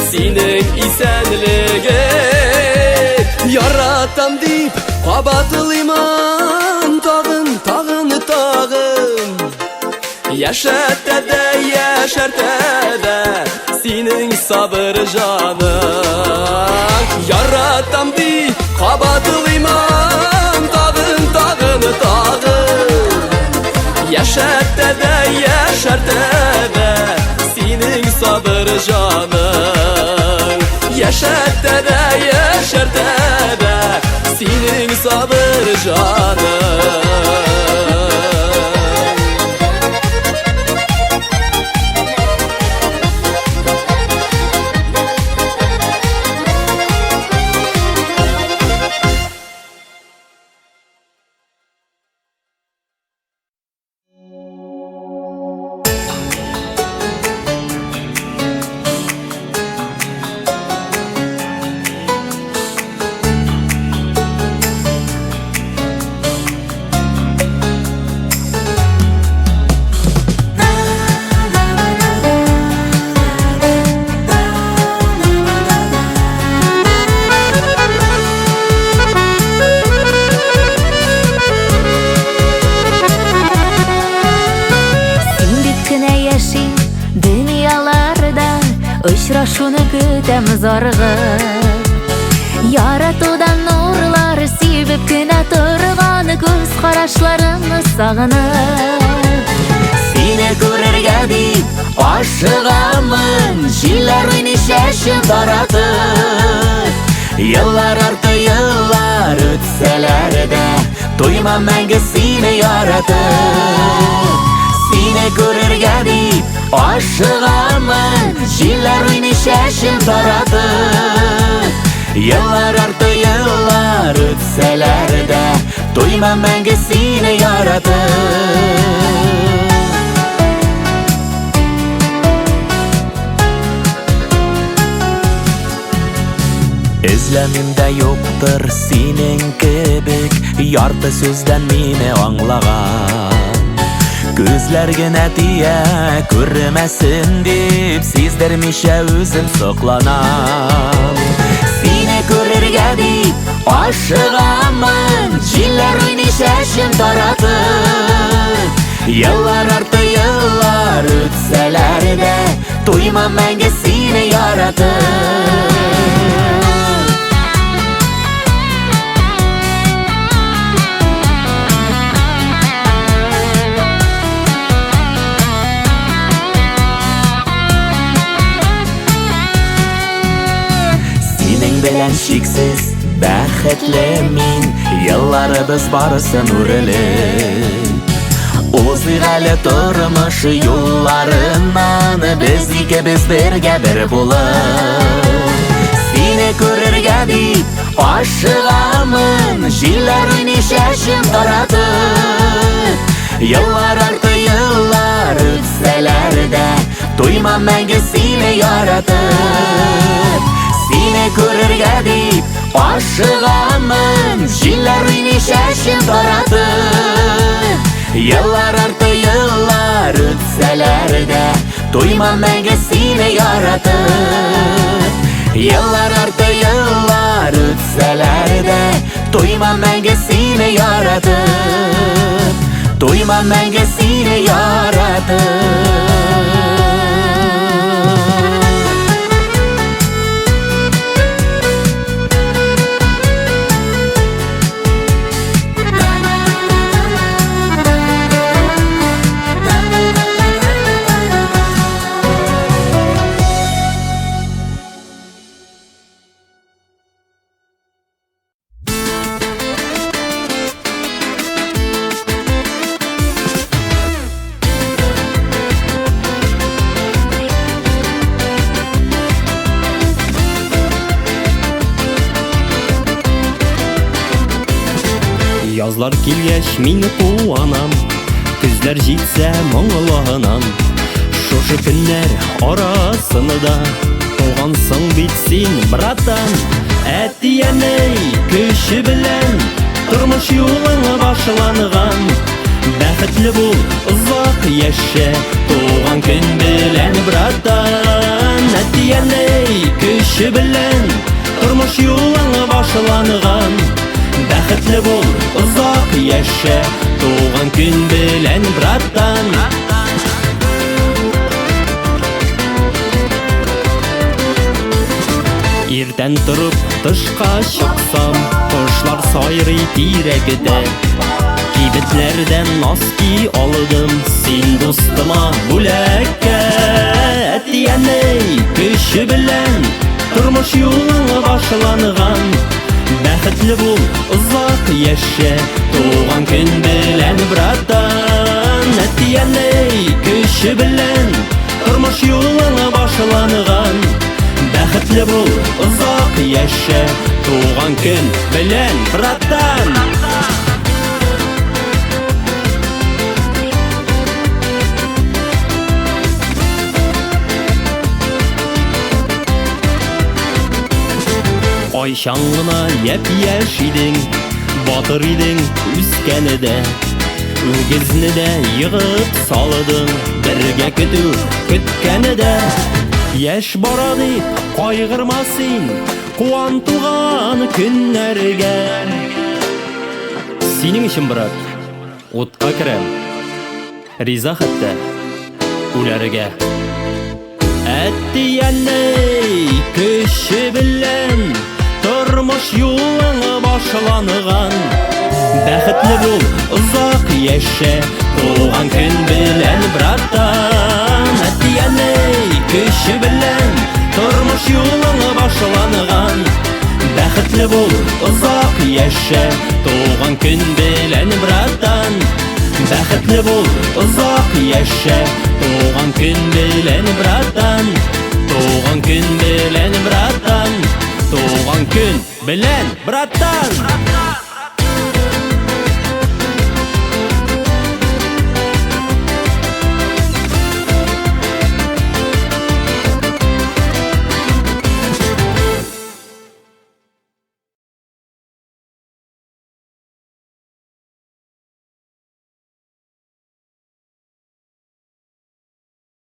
синең исәнлегең. Яратам дип кабатлыйман тагын, тагын, тагын. Яшәртә дә синең сабыр җаның. Яратам дип кабатлыйман tağın, tağın, tağın. Yaşartı da senin sabır canın. Yaşartı da senin sabır canın. Очрашуны көтәм заргып. Яратудан нурлар сибеп кенә торган күз карашларыңны сагынып. Сине күрергә дип ашыгамын, җилләр уйный чәчен таратып. Еллар арты еллар үтсәләр дә туймам мәңге сине яратып. Сине күрергә дип ашыгамын, җилләр уйный чәчен таратып. Еллар арты еллар үтсәләр дә туймам мәңге сине яратып. Үзләмемдә юктыр синең кебек ярты сүздән мине аңлаган. Күзләр генә тия күрмәсен дип сиздермичә үзем сокланам. Сине күрергә дип ашыгамын, җилләр уйный чәчен таратып. Еллар арты еллар үтсәләр дә туймам мәңге сине яратып. Белән шиксез бәхетле мин, елларыбыз барысын үрелеп. Узыйк әле тормыш юлларыннан, без икебез бергә бер булып. Сине күрергә дип ашыгамын, җилләр уйный чәчен таратып. Еллар арты еллар үтсәләр дә туймам мәңге сине яратып. Сине күрергә дип ашыгамын, җилләр уйный чәчен таратып. Еллар арты еллар үтсәләр дә туймам мәңге сине яратып. Еллар арты еллар үтсәләр дә туймам мәңге сине яратып. Туймам мәңге сине яратып. Язлар килгәч мин куанам, көзләр җитсә моңланам. Шушы көннәр арасында тугансың бит син, братан. Әтияней көче белән тормыш юлың башланган. Бәхетле бул, озак яшә, туган көн белән, братан. Әтияней көче белән тормыш юлың башланган. Бәхетле бул, озак яшә, туган көн белән, братан. Иртән торып тышка чыксам, кошлар сайрый тирәгедә. Кибетләрдән носки алдым, син дустыма бүләккә. Әтияней көче белән тормыш юлың башланган. Бәхетле бул, озак яшә, туган көн белән, братан. Әтияней көче белән тормыш юлың башланган. Бәхетле бул, озак яшә, туган көн белән, братан. Кайчан гына япь-яшь идең, батыр идең үскәнедә. Үгезне дә егып салдың, бергә көткәнедә. Яшь бара дип кайгырма син, куан туган көннәргә. Синең өчен, брат, утка керәм, риза хәтта үләргә. Әтияней көче белән тормыш юлың башланган. Бәхетле бул, озак яшә, туган көн белән, братан. Әтияней көче белән тормыш юлың башланган. Бәхетле бул, озак яшә, туган көн белән, братан. Бәхетле бул, озак яшә, туган көн белән, братан. Туган көн белән, братан. Туган көн белән, братан.